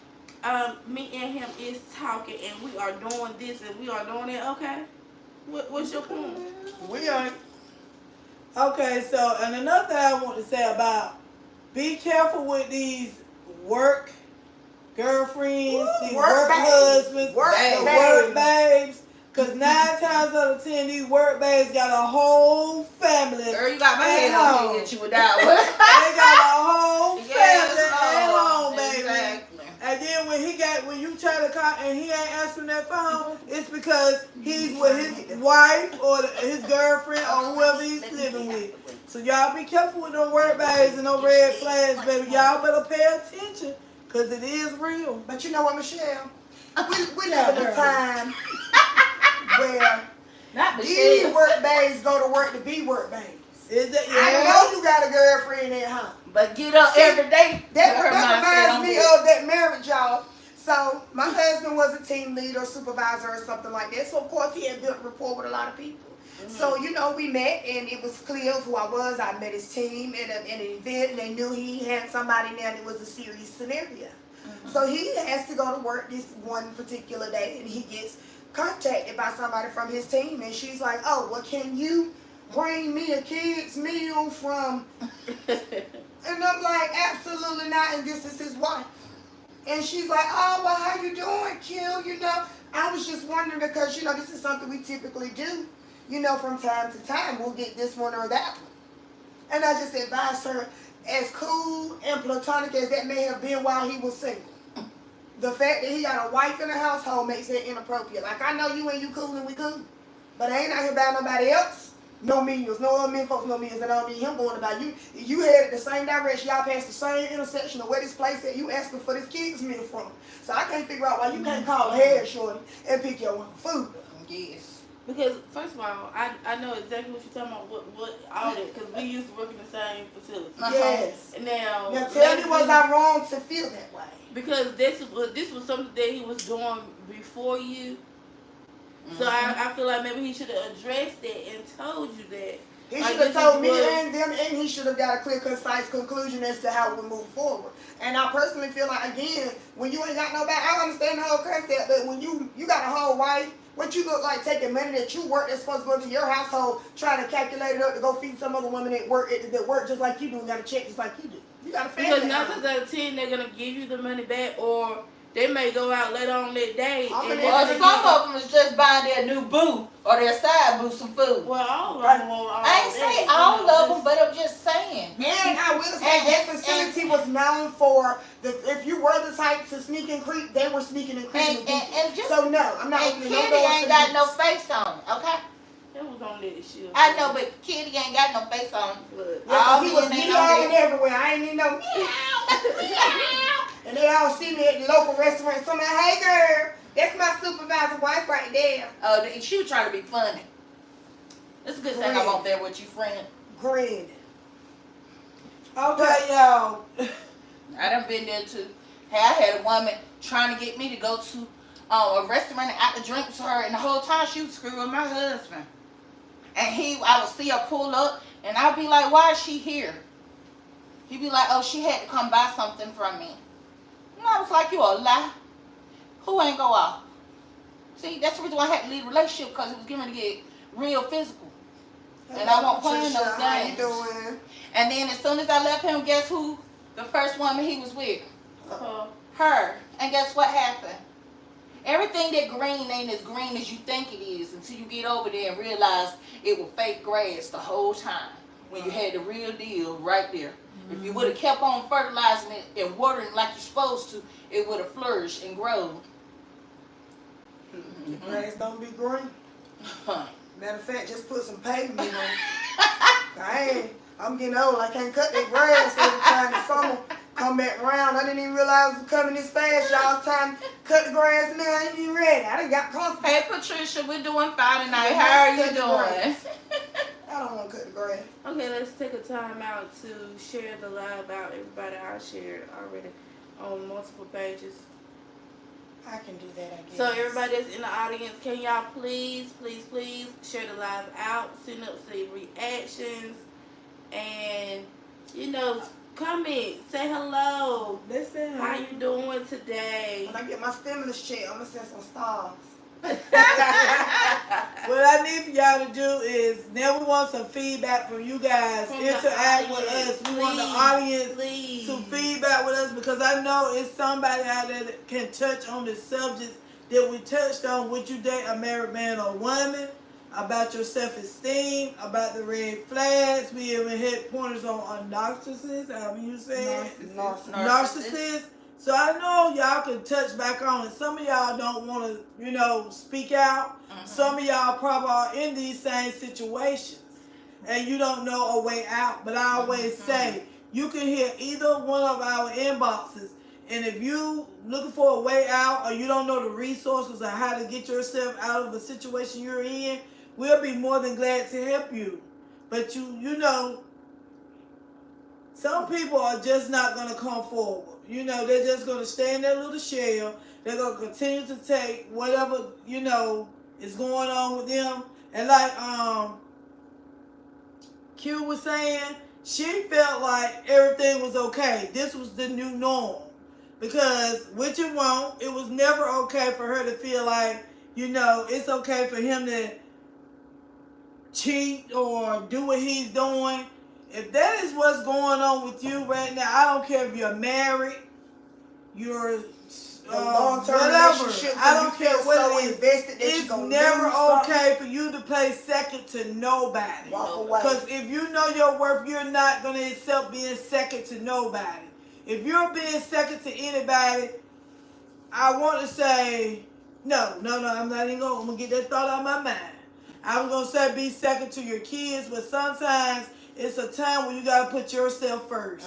Speaker 4: me and him is talking and we are doing this and we are doing that. Okay. What's your point?
Speaker 1: We are. Okay, so, and another thing I want to say about, be careful with these work girlfriends, these work
Speaker 3: babes.
Speaker 1: husbands,
Speaker 3: Work
Speaker 1: the
Speaker 3: babes.
Speaker 1: work babes. Because 9 times out of 10, these work babes got a whole family.
Speaker 2: Girl, you got my
Speaker 1: At
Speaker 2: head on
Speaker 1: home.
Speaker 2: me that you with that one.
Speaker 1: They got a whole family
Speaker 2: Yes,
Speaker 1: at home,
Speaker 2: Lord.
Speaker 1: baby.
Speaker 2: Exactly.
Speaker 1: And then when you try to call and he ain't answering that phone, it's because he's with his wife or his girlfriend or whoever he's living with. So y'all be careful with them work bags and them red flags, baby. Y'all better pay attention, cause it is real.
Speaker 3: But you know what, Michelle? We
Speaker 1: Yeah,
Speaker 3: live in a
Speaker 1: girl.
Speaker 3: time where
Speaker 2: Not the
Speaker 3: these
Speaker 2: shit.
Speaker 3: work babes go to work to be work babes.
Speaker 1: Is that
Speaker 3: I know you got a girlfriend at home.
Speaker 2: But get up
Speaker 3: See,
Speaker 2: every day.
Speaker 3: That
Speaker 2: Her mindset
Speaker 3: reminds
Speaker 2: on
Speaker 3: me
Speaker 2: this.
Speaker 3: of that marriage, y'all. So my husband was a team leader, supervisor, or something like that. So of course he had built rapport with a lot of people. So we met, and it was clear who I was. I met his team at an event, and they knew he had somebody now that was a serious scenario. So he has to go to work this one particular day, and he gets contacted by somebody from his team, and she's like, "Oh, well, can you bring me a kid's meal from?" And I'm like, "Absolutely not." And this is his wife. And she's like, "Oh, well, how you doing, Kill? I was just wondering because, this is something we typically do. From time to time, we'll get this one or that one." And I just advised her, as cool and platonic as that may have been while he was single, the fact that he got a wife in the household makes it inappropriate. Like, I know you and you cool and we cool, but I ain't out here buying nobody else no meals. No other men folks no meals, and I don't need him going about you. You headed the same direction. Y'all passed the same intersection of where this place at. You asking for this kid's meal from. So I can't figure out why you can't call ahead, shorty, and pick your own food.
Speaker 2: Yes.
Speaker 4: Because first of all, I know exactly what you're talking about. What all that? Because we used to work in the same facility.
Speaker 3: Yes.
Speaker 4: And now
Speaker 3: Tell me, was I wrong to feel that way?
Speaker 4: Because this was something that he was doing before you. So I feel like maybe he should have addressed it and told you that.
Speaker 3: He
Speaker 4: Like,
Speaker 3: should have
Speaker 4: this
Speaker 3: told
Speaker 4: is
Speaker 3: me
Speaker 4: what-
Speaker 3: and them, and he should have got a clear, concise conclusion as to how we move forward. And I personally feel like, again, when you ain't got nobody, I understand the whole concept, but when you got a whole wife, what you look like taking money that you work that's supposed to go into your household, trying to calculate it up to go feed some other woman that work just like you do and got a check just like you do. You got a family.
Speaker 4: Because
Speaker 3: at
Speaker 4: 9
Speaker 3: home.
Speaker 4: times out of 10, they're gonna give you the money back, or They may go out later on that day.
Speaker 3: I'm
Speaker 4: And
Speaker 3: gonna-
Speaker 2: Or
Speaker 4: then
Speaker 2: some of them is just buying their new boo or their side boo some food.
Speaker 4: well, all of them want all
Speaker 2: I ain't
Speaker 4: that,
Speaker 2: saying
Speaker 4: you
Speaker 2: all
Speaker 4: know,
Speaker 2: of them, but I'm just saying.
Speaker 3: And I will say
Speaker 2: And-
Speaker 3: that facility was known for if you were the type to sneak and creep, they were sneaking and creeping.
Speaker 2: And just
Speaker 3: so no, I'm not
Speaker 2: and
Speaker 3: opening no
Speaker 2: Kitty
Speaker 3: doors
Speaker 2: ain't
Speaker 3: for
Speaker 2: got
Speaker 3: you.
Speaker 2: no face on, okay?
Speaker 4: That was on that shit.
Speaker 2: I know, but Kitty ain't got no face on.
Speaker 4: But,
Speaker 3: Yeah, 'cause
Speaker 2: All
Speaker 3: he was
Speaker 2: men ain't
Speaker 3: meowing
Speaker 2: on there.
Speaker 3: everywhere. I ain't even know meow. And they all see me at the local restaurant. So I'm like, hey girl, that's my supervisor wife right there.
Speaker 2: She was trying to be funny. It's a good thing I'm up there with you, friend.
Speaker 3: Grin.
Speaker 1: Okay, y'all.
Speaker 2: I done been there too. Hey, I had a woman trying to get me to go to a restaurant and out to drink with her, and the whole time she was screwing my husband. And I would see her pull up, and I'd be like, why is she here? He'd be like, oh, she had to come buy something from me. And I was like, you a lie. Who ain't go off? See, that's the reason why I had to leave the relationship, because it was getting to get real physical. And I won't play in those
Speaker 3: How you
Speaker 2: games.
Speaker 3: doing?
Speaker 2: And then as soon as I left him, guess who the first woman he was with?
Speaker 4: uh,
Speaker 2: Her. And guess what happened? Everything that green ain't as green as you think it is until you get over there and realize it was fake grass the whole time when you had the real deal right there. If you would have kept on fertilizing it and watering it like you're supposed to, it would have flourished and grown.
Speaker 3: The grass don't be green. Matter of fact, just put some pavement on it. I'm getting old. I can't cut that grass every time the summer come back around. I didn't even realize it was coming this fast. Y'all time to cut the grass now. I ain't even ready. I done got comfortable.
Speaker 2: Hey Patricia, we're doing fine tonight. How are you
Speaker 3: Cut the
Speaker 2: doing?
Speaker 3: grass. I don't want to cut the grass.
Speaker 4: okay, let's take a time out to share the live out. Everybody, I shared already on multiple pages.
Speaker 3: I can do that, I guess.
Speaker 4: So everybody that's in the audience, can y'all please share the live out, send up some reactions, and comment, say hello.
Speaker 1: Listen.
Speaker 4: How you doing today?
Speaker 3: When I get my stimulus check, I'm going to send some stars.
Speaker 1: What I need for y'all to do is now we want some feedback from you guys.
Speaker 4: From the
Speaker 1: Interact with
Speaker 4: audience,
Speaker 1: us. We want the
Speaker 4: please,
Speaker 1: audience
Speaker 4: please.
Speaker 1: to feedback with us because I know it's somebody out there that can touch on the subjects that we touched on. Would you date a married man or woman? About your self-esteem, about the red flags. We even hit pointers on narcissists, however you say it. Narcissists. So I know y'all can touch back on it. Some of y'all don't want to, speak out. Some of y'all probably are in these same situations and you don't know a way out. But I always say you can hit either one of our inboxes. And if you looking for a way out or you don't know the resources on how to get yourself out of the situation you're in, we'll be more than glad to help you. But some people are just not going to come forward. They're just going to stay in their little shell. They're going to continue to take whatever, is going on with them. And like Q was saying, she felt like everything was okay. This was the new norm. Because, which it won't, it was never okay for her to feel like, it's okay for him to cheat or do what he's doing. If that is what's going on with you right now, I don't care if you're married, you're
Speaker 3: long-term
Speaker 1: whatever.
Speaker 3: relationship,
Speaker 1: I don't
Speaker 3: you
Speaker 1: care
Speaker 3: feel
Speaker 1: what
Speaker 3: so
Speaker 1: it is.
Speaker 3: invested that
Speaker 1: It's
Speaker 3: you're gonna
Speaker 1: never
Speaker 3: lose something.
Speaker 1: okay for you to play second to nobody.
Speaker 3: Walk away.
Speaker 1: Because if you know your worth, you're not going to accept being second to nobody. If you're being second to anybody, I want to say, no, I'm not even going to get that thought out of my mind. I was going to say be second to your kids, but sometimes it's a time when you got to put yourself first.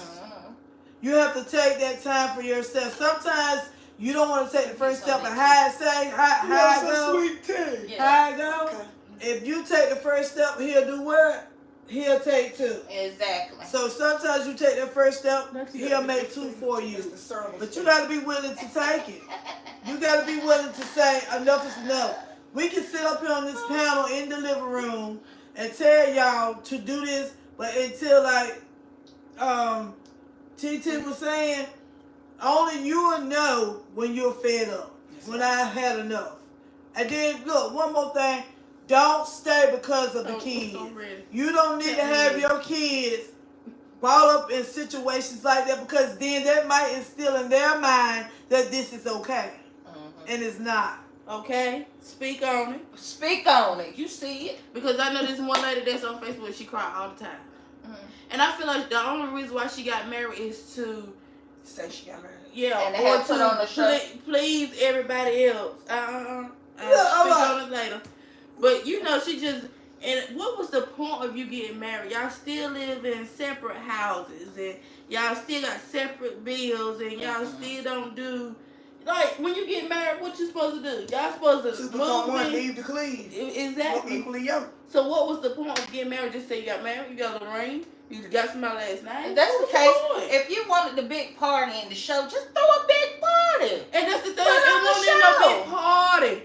Speaker 1: You have to take that time for yourself. Sometimes you don't want to take the first step, and how it go.
Speaker 3: Sweet tea.
Speaker 1: How it go.
Speaker 3: Okay.
Speaker 1: If you take the first step, he'll do what? He'll take two.
Speaker 2: Exactly.
Speaker 1: So sometimes you take that first step, he'll make two for you.
Speaker 3: It's the service.
Speaker 1: But you got to be willing to take it. You got to be willing to say enough is enough. We can sit up here on this panel in the living room and tell y'all to do this, but until like TT was saying, only you will know when you're fed up, when I had enough. And then look, one more thing, don't stay because of the kids. You don't need to have your kids brought up in situations like that, because then that might instill in their mind that this is okay, and it's not.
Speaker 4: Okay, speak on it.
Speaker 2: Speak on it. You see it.
Speaker 4: Because I know this one lady that's on Facebook, she cry all the time. And I feel like the only reason why she got married is to
Speaker 3: Say she got married.
Speaker 2: And they
Speaker 4: or
Speaker 2: had put on the show.
Speaker 4: please everybody else. I'll
Speaker 1: Yeah,
Speaker 4: speak on it later. But you know, she just, and what was the point of you getting married? Y'all still live in separate houses, and y'all still got separate bills, and y'all still don't do, like, when you get married, what you supposed to do? Y'all supposed to
Speaker 3: Two become one,
Speaker 4: in.
Speaker 3: leave the cleave.
Speaker 4: Exactly.
Speaker 3: Equally yoked.
Speaker 4: So what was the point of getting married? Just say you got married, you got a ring, you got somebody last night.
Speaker 2: If that's the
Speaker 4: What was
Speaker 2: case,
Speaker 4: point?
Speaker 2: if you wanted the big party in the show, just throw a big party.
Speaker 4: And that's the thing,
Speaker 2: Put it on
Speaker 4: it
Speaker 2: the
Speaker 4: wasn't no
Speaker 2: show.
Speaker 4: big party.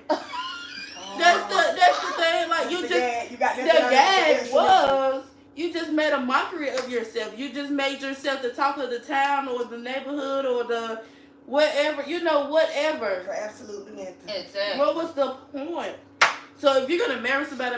Speaker 4: That's the thing. Like, you
Speaker 3: The
Speaker 4: just,
Speaker 3: gag, you got
Speaker 4: the
Speaker 3: that
Speaker 4: gag
Speaker 3: extra
Speaker 4: was, you just made a mockery of yourself. You just made yourself the talk of the town or the neighborhood or the whatever, you know, whatever.
Speaker 3: for absolutely nothing.
Speaker 2: Exactly.
Speaker 4: What was the point? So if you're gonna marry somebody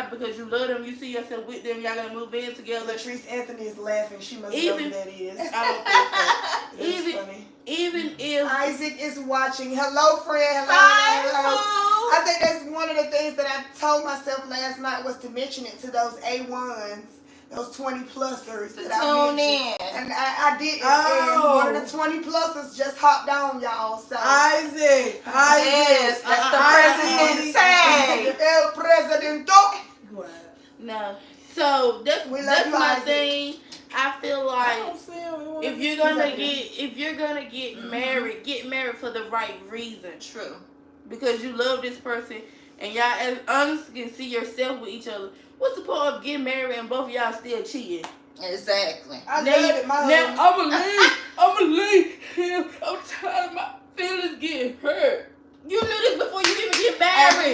Speaker 4: because you love them, you see yourself with them, y'all gonna move in together.
Speaker 3: Latrice Anthony is laughing. She must know
Speaker 4: Even-
Speaker 3: who that is.
Speaker 4: I don't think so.
Speaker 3: It's funny.
Speaker 4: Even if
Speaker 3: Isaac is watching. Hello, friend. Hello.
Speaker 2: Hi,
Speaker 3: Hello.
Speaker 2: Pooh.
Speaker 3: I think that's one of the things that I told myself last night was to mention it to those A1s, those 20-plussers
Speaker 2: To
Speaker 3: that I
Speaker 2: tune
Speaker 3: mentioned.
Speaker 2: in.
Speaker 3: And I didn't.
Speaker 1: Oh.
Speaker 3: And one of the 20-plussers just hopped on, y'all. So.
Speaker 1: Isaac.
Speaker 2: Yes, that's the
Speaker 1: Isaac.
Speaker 2: president say.
Speaker 3: El Presidente.
Speaker 4: no, so that's
Speaker 3: We love
Speaker 4: that's
Speaker 3: you,
Speaker 4: my
Speaker 3: Isaac.
Speaker 4: thing. I feel
Speaker 1: I
Speaker 4: like
Speaker 1: don't see him. We wanna
Speaker 4: if you're
Speaker 1: see
Speaker 4: gonna
Speaker 1: him.
Speaker 4: get get married for the right reason,
Speaker 2: True.
Speaker 4: because you love this person and y'all as honestly can see yourself with each other. What's the point of getting married and both of y'all still cheating?
Speaker 2: Exactly.
Speaker 3: I
Speaker 4: Now,
Speaker 3: love it. My
Speaker 4: now
Speaker 3: husband.
Speaker 4: I'ma leave him. I'm tired of my feelings getting hurt. You knew this before you even get
Speaker 2: And
Speaker 4: married.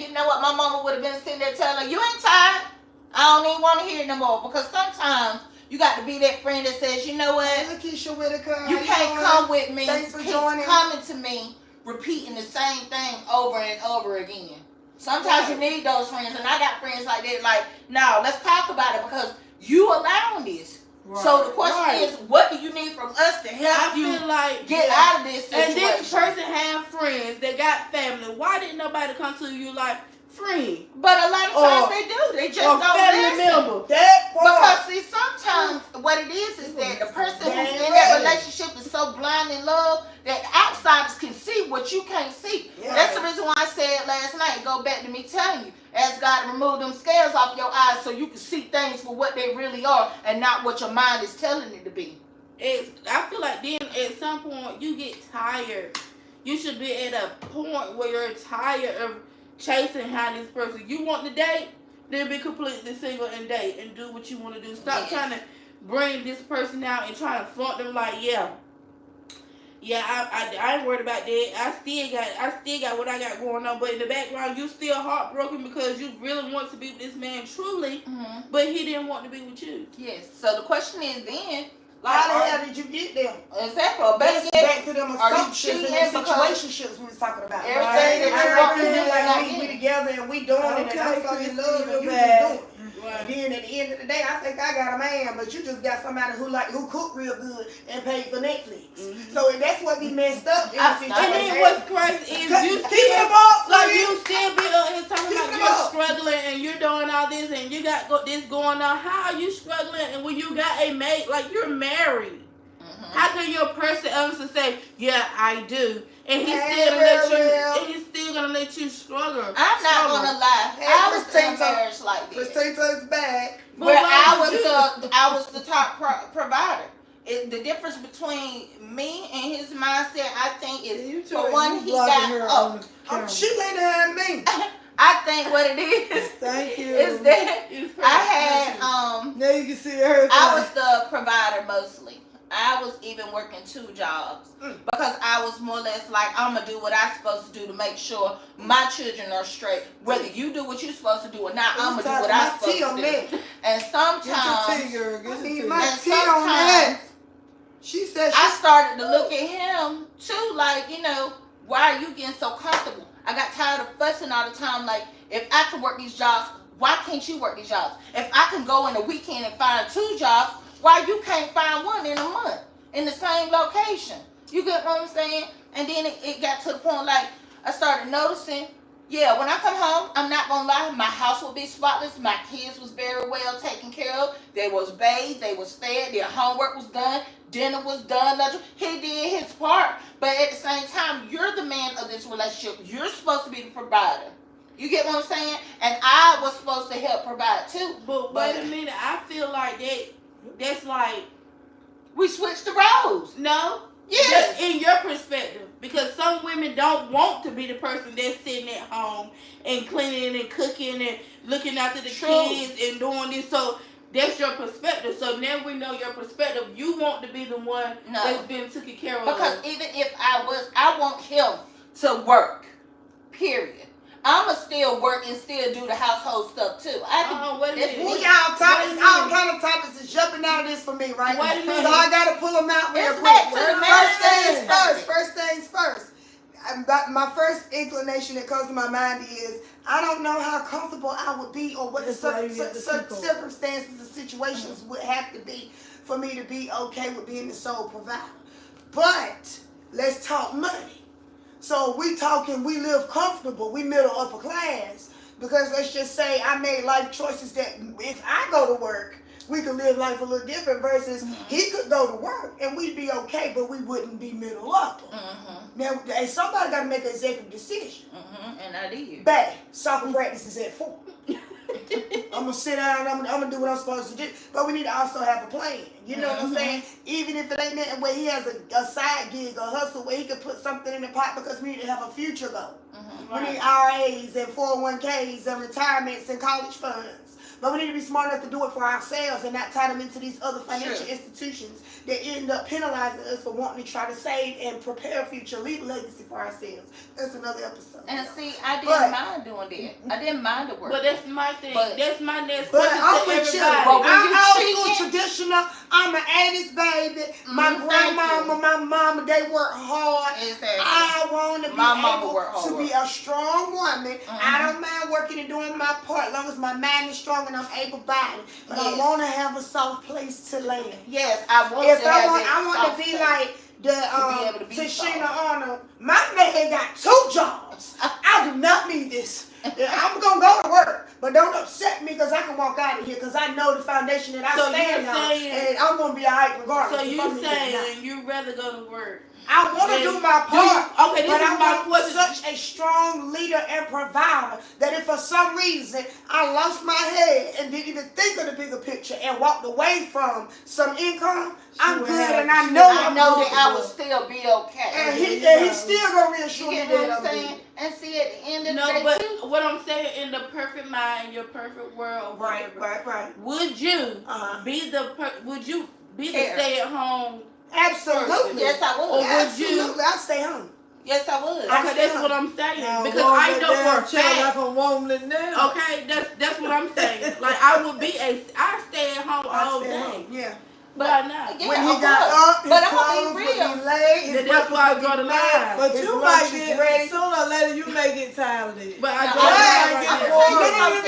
Speaker 2: you know what? My mama would have been sitting there telling her, you ain't tired. I don't even want to hear it no more. Because sometimes you got to be that friend that says, you know what?
Speaker 3: Lakeisha Whitaker.
Speaker 2: You
Speaker 3: how
Speaker 2: can't
Speaker 3: doing?
Speaker 2: come with me.
Speaker 3: Thanks for
Speaker 2: keep
Speaker 3: joining.
Speaker 2: coming to me, repeating the same thing over and over again. Sometimes you need those friends, and I got friends like that. Like, no, let's talk about it because you allowing this.
Speaker 1: Right.
Speaker 2: So the question
Speaker 4: Right.
Speaker 2: is, what do you need from us to help
Speaker 4: I
Speaker 2: you
Speaker 4: feel like
Speaker 2: get out of this situation?
Speaker 4: and this person have friends, they got family. Why didn't nobody come to you like, friend
Speaker 2: But a lot of times
Speaker 4: Or-
Speaker 2: they do. They just
Speaker 4: or
Speaker 2: don't
Speaker 4: family
Speaker 2: listen.
Speaker 4: member?
Speaker 3: That part.
Speaker 2: Because see, sometimes what it is that the person who's in that relationship is so blind in love that outsiders can see what you can't see.
Speaker 3: Yeah.
Speaker 2: That's the reason why I said last night, go back to me telling you, ask God to remove them scales off your eyes so you can see things for what they really are and not what your mind is telling it to be.
Speaker 4: I feel like then at some point you get tired. You should be at a point where you're tired of chasing behind this person. You want to date, then be completely single and date and do what you want to do. Stop
Speaker 2: Yes.
Speaker 4: trying to bring this person out and trying to flaunt them like, I ain't worried about that. I still got what I got going on, but in the background you still heartbroken because you really want to be with this man truly, but he didn't want to be with you.
Speaker 2: Yes. So the question is then,
Speaker 3: How the hell did you get them?
Speaker 2: exactly, or better
Speaker 3: Back,
Speaker 2: yet,
Speaker 3: back to them
Speaker 2: are you
Speaker 3: assumptions and
Speaker 2: cheating
Speaker 3: them
Speaker 2: because
Speaker 3: situationships we was talking about.
Speaker 2: everything that you want to do,
Speaker 3: like
Speaker 2: not
Speaker 3: we
Speaker 2: getting?
Speaker 3: together and we doing it and
Speaker 1: Okay,
Speaker 3: I'm so in love and you
Speaker 1: Christina,
Speaker 3: just doing it.
Speaker 4: Right.
Speaker 3: And then at the end of the day, I think I got a man, but you just got somebody who cook real good and paid for Netflix.
Speaker 4: Mhm.
Speaker 3: So that's what be messed up in the
Speaker 2: And
Speaker 4: And
Speaker 3: situation.
Speaker 4: then what's crazy is you
Speaker 3: Keep
Speaker 4: still
Speaker 3: them up,
Speaker 4: like
Speaker 3: please.
Speaker 4: you still be up here talking
Speaker 3: Keep
Speaker 4: about
Speaker 3: them
Speaker 4: you're
Speaker 3: up.
Speaker 4: struggling and you're doing all this and you got this going on. How are you struggling and when you got a mate, like you're married? How can your person honestly say, yeah, I do, and he's
Speaker 3: Hey,
Speaker 4: still gonna let you,
Speaker 3: Will.
Speaker 4: and he's still gonna let you struggle?
Speaker 2: I'm not gonna lie.
Speaker 3: Hey,
Speaker 2: I was in
Speaker 3: Christina.
Speaker 2: marriage like this.
Speaker 3: Christina's back.
Speaker 4: But
Speaker 2: Where
Speaker 4: why
Speaker 2: I was the top provider. The difference between me and his mindset, I think, is for one, he got up.
Speaker 3: She leaning at me.
Speaker 2: I think what it is
Speaker 1: Thank you.
Speaker 2: is that
Speaker 4: It's
Speaker 2: I had
Speaker 1: Now you can see her.
Speaker 2: I was the provider mostly. I was even working 2 jobs because I was more or less like, I'm gonna do what I'm supposed to do to make sure my children are straight. Whether you do what you're supposed to do or not, I'm gonna do what I'm supposed to do. And
Speaker 1: Get your tea,
Speaker 2: sometimes,
Speaker 1: girl. Get
Speaker 3: I
Speaker 1: your
Speaker 3: need
Speaker 1: tea.
Speaker 3: my
Speaker 2: and
Speaker 3: tea on that.
Speaker 2: sometimes
Speaker 3: She said
Speaker 2: I started to look at him too, like, you know, why are you getting so comfortable? I got tired of fussing all the time. Like, if I can work these jobs, why can't you work these jobs? If I can go in a weekend and find 2 jobs, Why you can't find one in a month in the same location? You get what I'm saying? And then it got to the point like I started noticing, yeah, when I come home, I'm not gonna lie, my house will be spotless. My kids was very well taken care of. They was bathed, they was fed, their homework was done, dinner was done. He did his part, but at the same time, you're the man of this relationship. You're supposed to be the provider. You get what I'm saying? And I was supposed to help provide too.
Speaker 4: But wait a minute, I feel like that's like
Speaker 2: we switched the roles.
Speaker 4: no.
Speaker 2: Yes.
Speaker 4: Just in your perspective, because some women don't want to be the person that's sitting at home and cleaning and cooking and looking after the
Speaker 2: True.
Speaker 4: kids and doing this. So that's your perspective. So now we know your perspective. You want to be the one
Speaker 2: No.
Speaker 4: that's been taken care of.
Speaker 2: Because even if I want him to work. Period. I'ma still work and still do the household stuff too. I can.
Speaker 4: Wait a
Speaker 2: that's
Speaker 4: minute.
Speaker 3: Well,
Speaker 2: me.
Speaker 3: y'all topics,
Speaker 4: Wait a
Speaker 3: all
Speaker 4: minute.
Speaker 3: kind of topics is jumping out of this for me right
Speaker 4: Wait a
Speaker 3: now.
Speaker 4: minute.
Speaker 3: So I gotta pull them out real
Speaker 2: It's
Speaker 3: quick.
Speaker 2: back to the
Speaker 3: First things
Speaker 2: man.
Speaker 3: first. First things first. My first inclination that comes to my mind is I don't know how comfortable I would be or what the
Speaker 1: That's why you get the people.
Speaker 3: circumstances and situations would have to be for me to be okay with being the sole provider. But let's talk money. So we talking, we live comfortable, we middle upper class. Because let's just say I made life choices that if I go to work, we could live life a little different versus he could go to work and we'd be okay, but we wouldn't be middle upper. Now, hey, somebody got to make an executive decision.
Speaker 2: And I did.
Speaker 3: Back, soccer practice is at 4. I'm going to sit down and I'm going to do what I'm supposed to do. But we need to also have a plan. You know what I'm saying? Even if it ain't nothing where he has a side gig or hustle where he could put something in the pot because we need to have a future goal. We need RAs and 401ks and retirements and college funds. But we need to be smart enough to do it for ourselves and not tie them into these other financial institutions that end up penalizing us for wanting to try to save and prepare a future, leave a legacy for ourselves. That's another episode.
Speaker 2: And see, I didn't mind doing that. I didn't mind the work.
Speaker 4: But that's my thing. That's my next
Speaker 3: But
Speaker 4: question
Speaker 3: I'm
Speaker 4: to
Speaker 3: with you.
Speaker 4: everybody.
Speaker 2: But when
Speaker 3: I'm
Speaker 2: you
Speaker 3: old
Speaker 2: cheating-
Speaker 3: school traditional. I'm an 80s baby. My
Speaker 2: Thank
Speaker 3: grandmama,
Speaker 2: you.
Speaker 3: my mama, they work hard.
Speaker 2: Exactly.
Speaker 3: I want to be
Speaker 2: My mama
Speaker 3: able
Speaker 2: work hard.
Speaker 3: to be a strong woman. I don't mind working and doing my part as long as my mind is strong and I'm able-bodied. But I
Speaker 2: Yes.
Speaker 3: want to have a soft place to land.
Speaker 2: Yes, I want
Speaker 3: If
Speaker 2: to
Speaker 3: I
Speaker 2: have
Speaker 3: want,
Speaker 2: that
Speaker 3: I want
Speaker 2: soft
Speaker 3: to be
Speaker 2: space.
Speaker 3: like the
Speaker 2: be able to be
Speaker 3: Tashina
Speaker 2: soft.
Speaker 3: Arnold. My man got 2 jobs. I do not need this. I'm gonna go to work, but don't upset me because I can walk out of here because I know the foundation that I
Speaker 4: So
Speaker 3: stand
Speaker 4: you're
Speaker 3: on,
Speaker 4: saying-
Speaker 3: and I'm gonna be alright regardless.
Speaker 4: So
Speaker 3: if
Speaker 4: you
Speaker 3: I'm leaving or not.
Speaker 4: saying you'd rather go to work?
Speaker 3: I want to
Speaker 4: Then
Speaker 3: do my
Speaker 4: do you-
Speaker 3: part,
Speaker 4: okay, this
Speaker 3: but
Speaker 4: is
Speaker 3: I
Speaker 4: my
Speaker 3: want
Speaker 4: question.
Speaker 3: such a strong leader and provider that if for some reason I lost my head and didn't even think of the bigger picture and walked away from some income, I'm
Speaker 1: would
Speaker 3: good
Speaker 1: have-
Speaker 3: and I
Speaker 1: she
Speaker 3: know
Speaker 1: would-
Speaker 2: I
Speaker 3: I'm
Speaker 2: know
Speaker 3: good
Speaker 2: that I
Speaker 3: to
Speaker 2: would
Speaker 3: go.
Speaker 2: still be okay.
Speaker 3: And he's still gonna reassure
Speaker 2: You
Speaker 3: me
Speaker 2: get what
Speaker 3: that
Speaker 2: I'm
Speaker 3: I'm
Speaker 2: saying?
Speaker 3: good.
Speaker 2: And see, at the end of the
Speaker 4: No,
Speaker 2: day,
Speaker 4: but
Speaker 2: too,
Speaker 4: what I'm saying, in the perfect mind, your perfect world, whatever, would you
Speaker 3: Uh-huh.
Speaker 4: be the
Speaker 2: Care.
Speaker 4: stay-at-home?
Speaker 3: Absolutely.
Speaker 2: yes, I
Speaker 4: Or
Speaker 2: would.
Speaker 4: would you-
Speaker 3: Absolutely. I stay home.
Speaker 2: Yes, I would.
Speaker 3: I
Speaker 4: Okay,
Speaker 3: stay
Speaker 4: that's
Speaker 3: home.
Speaker 4: what I'm saying.
Speaker 1: Now,
Speaker 4: Because
Speaker 1: woman
Speaker 4: I know
Speaker 1: damn
Speaker 4: for a
Speaker 1: chill like
Speaker 4: fact.
Speaker 1: a woman now.
Speaker 4: Okay, that's what I'm saying. Like I would be I stay at home all
Speaker 3: I stay
Speaker 4: day.
Speaker 3: home. Yeah.
Speaker 4: Why not?
Speaker 2: Yeah,
Speaker 3: When he
Speaker 2: of
Speaker 3: got
Speaker 2: course.
Speaker 3: up, his
Speaker 2: But I'm
Speaker 3: clothes
Speaker 2: gonna
Speaker 3: would
Speaker 2: be real.
Speaker 3: be laid. His
Speaker 4: That's why I
Speaker 3: breakfast
Speaker 4: draw
Speaker 3: would
Speaker 4: the
Speaker 3: be
Speaker 4: line.
Speaker 3: made,
Speaker 1: But
Speaker 3: his
Speaker 1: you
Speaker 3: lunch
Speaker 1: might
Speaker 3: is
Speaker 1: get,
Speaker 3: ready.
Speaker 1: sooner or later, you may get tired of it.
Speaker 4: But I
Speaker 2: No,
Speaker 4: draw the
Speaker 3: Yes,
Speaker 4: line
Speaker 2: I'm
Speaker 4: right
Speaker 2: gonna
Speaker 4: there.
Speaker 2: tell you
Speaker 3: no.
Speaker 2: something.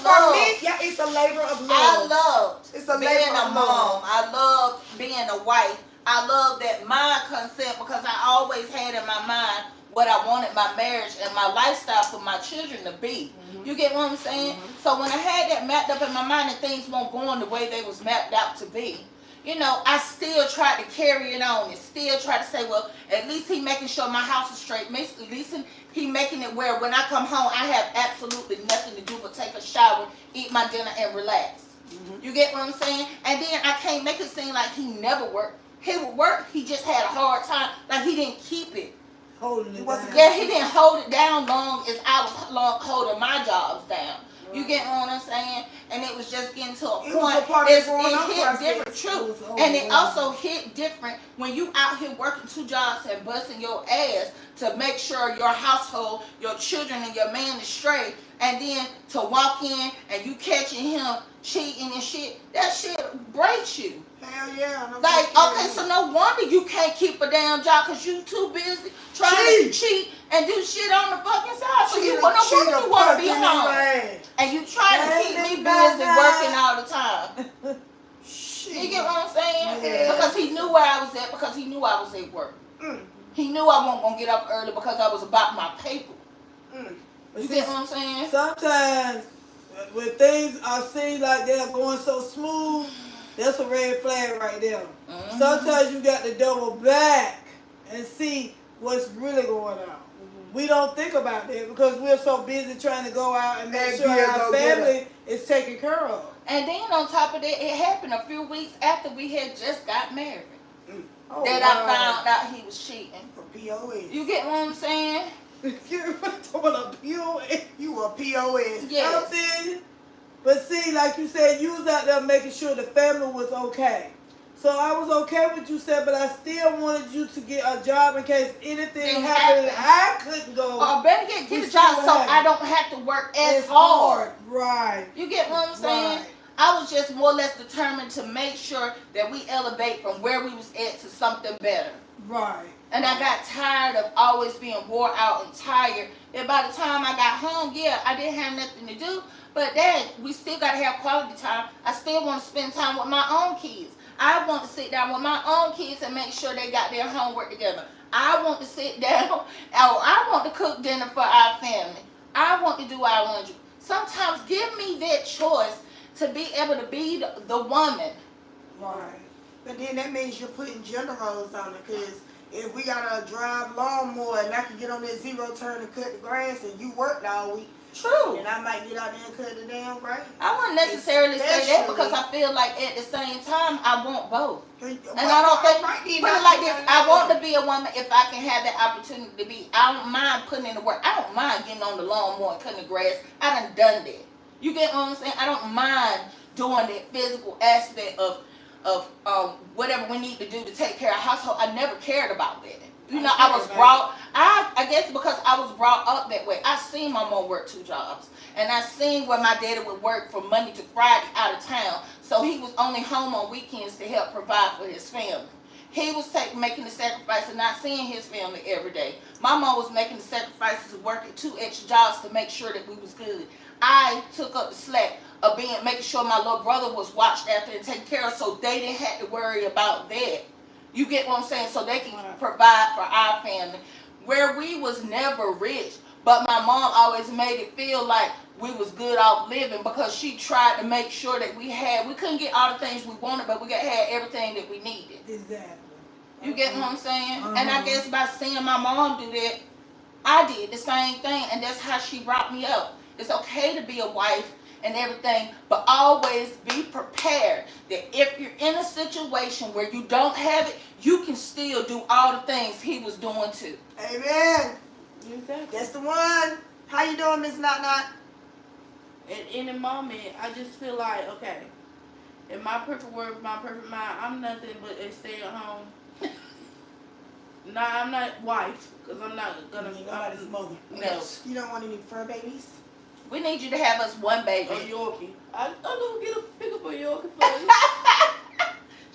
Speaker 3: For me, yeah, it's a labor of love.
Speaker 2: I loved
Speaker 3: It's a
Speaker 2: being
Speaker 3: labor
Speaker 2: a
Speaker 3: of
Speaker 2: mom.
Speaker 3: love.
Speaker 2: I loved being a wife. I loved that mind concept because I always had in my mind what I wanted my marriage and my lifestyle for my children to be. You get what I'm saying? So when I had that mapped up in my mind and things weren't going the way they was mapped out to be, you know, I still tried to carry it on and still try to say, well, at least he making sure my house is straight. At least he making it where when I come home, I have absolutely nothing to do but take a shower, eat my dinner, and relax. You get what I'm saying? And then I can't make it seem like he never worked. He would work. He just had a hard time. Like he didn't keep it.
Speaker 1: Holding it
Speaker 3: wasn't
Speaker 1: down.
Speaker 2: Yeah, he didn't hold it down long as I was holding my jobs down. You get what I'm saying? And it was just getting to a
Speaker 3: It was
Speaker 2: point.
Speaker 3: a part of the growing
Speaker 2: It
Speaker 3: up
Speaker 2: hit
Speaker 3: process.
Speaker 2: different,
Speaker 1: It
Speaker 2: true.
Speaker 1: was
Speaker 2: And it
Speaker 1: overwhelming.
Speaker 2: also hit different when you out here working 2 jobs and busting your ass to make sure your household, your children, and your man is straight. And then to walk in and you catching him cheating and shit, that shit breaks you.
Speaker 3: Hell yeah. no
Speaker 2: Like,
Speaker 3: fucking
Speaker 2: okay,
Speaker 3: way.
Speaker 2: so no wonder you can't keep a damn job because you too busy trying to cheat and do shit on the fucking side. So you, no wonder you want to be home. And you trying to keep me busy working all the time. You get what I'm saying?
Speaker 3: Yeah.
Speaker 2: Because he knew where I was at, because he knew I was at work.
Speaker 3: Mm.
Speaker 2: He knew I wasn't going to get up early because I was about my paper.
Speaker 3: Mm.
Speaker 2: You get what I'm saying?
Speaker 1: Sometimes when things are seen like they're going so smooth, that's a red flag right there.
Speaker 2: Mhm.
Speaker 1: Sometimes you got to double back and see what's really going on. We don't think about that because we're so busy trying to go out and make
Speaker 3: And
Speaker 1: sure
Speaker 3: be a
Speaker 1: our
Speaker 3: go-getter.
Speaker 1: family is taken care of.
Speaker 2: And then on top of that, it happened a few weeks after we had just got married.
Speaker 1: Oh,
Speaker 2: That
Speaker 1: wow.
Speaker 2: I found out he was cheating.
Speaker 3: For POS.
Speaker 2: You get what I'm saying?
Speaker 1: You're talking about a POS.
Speaker 3: You a POS.
Speaker 2: Yes.
Speaker 1: Something. But see, like you said, you was out there making sure the family was okay. So I was okay with you said, but I still wanted you to get a job in case anything happened and I couldn't go.
Speaker 2: Or better get
Speaker 1: We
Speaker 2: a
Speaker 1: still
Speaker 2: job so
Speaker 1: have
Speaker 2: I
Speaker 1: it.
Speaker 2: don't have to work as
Speaker 1: It's
Speaker 2: hard.
Speaker 1: Right.
Speaker 2: You get what I'm saying?
Speaker 1: Right.
Speaker 2: I was just more or less determined to make sure that we elevate from where we was at to something better.
Speaker 1: Right.
Speaker 2: And I got tired of always being wore out and tired. And by the time I got home, yeah, I didn't have nothing to do. But Dad, we still got to have quality time. I still want to spend time with my own kids. I want to sit down with my own kids and make sure they got their homework together. I want to sit down. I want to cook dinner for our family. I want to do our laundry. Sometimes give me that choice to be able to be the woman.
Speaker 1: Right.
Speaker 3: But then that means you're putting gender roles on it, because if we gotta drive lawnmower and I can get on that zero turn and cut the grass and you worked all week,
Speaker 2: True.
Speaker 3: and I might get out there and cut the damn grass.
Speaker 2: I wouldn't necessarily say that because I feel like at the same time I want both. And I don't think, put it like this, I want to be a woman if I can have that opportunity to be. I don't mind putting in the work. I don't mind getting on the lawnmower and cutting the grass. I done that. You get what I'm saying? I don't mind doing that physical aspect of whatever we need to do to take care of household. I never cared about that. You know, I was brought, I guess because I was brought up that way. I seen my mom work 2 jobs. And I seen where my daddy would work from Monday to Friday out of town. So he was only home on weekends to help provide for his family. He was making the sacrifice of not seeing his family every day. My mom was making the sacrifices of working 2 extra jobs to make sure that we was good. I took up the slack of making sure my little brother was watched after and taken care of, so they didn't have to worry about that. You get what I'm saying? So they can provide for our family. Where we was never rich, but my mom always made it feel like we was good off living because she tried to make sure that we couldn't get all the things we wanted, but we had everything that we needed.
Speaker 1: Exactly.
Speaker 2: You get what I'm saying? And I guess by seeing my mom do that, I did the same thing, and that's how she brought me up. It's okay to be a wife and everything, but always be prepared that if you're in a situation where you don't have it, you can still do all the things he was doing too.
Speaker 3: Amen.
Speaker 4: Exactly.
Speaker 3: That's the one. How you doing, Miss Not Not?
Speaker 4: At any moment, I just feel like, okay, in my perfect world, my perfect mind, I'm nothing but a stay-at-home. Nah, I'm not wife, because I'm not gonna be
Speaker 3: Nobody's mother.
Speaker 2: No.
Speaker 3: You don't want any fur babies?
Speaker 2: We need you to have us one baby.
Speaker 4: A Yorkie. I'm gonna pick up a Yorkie for you.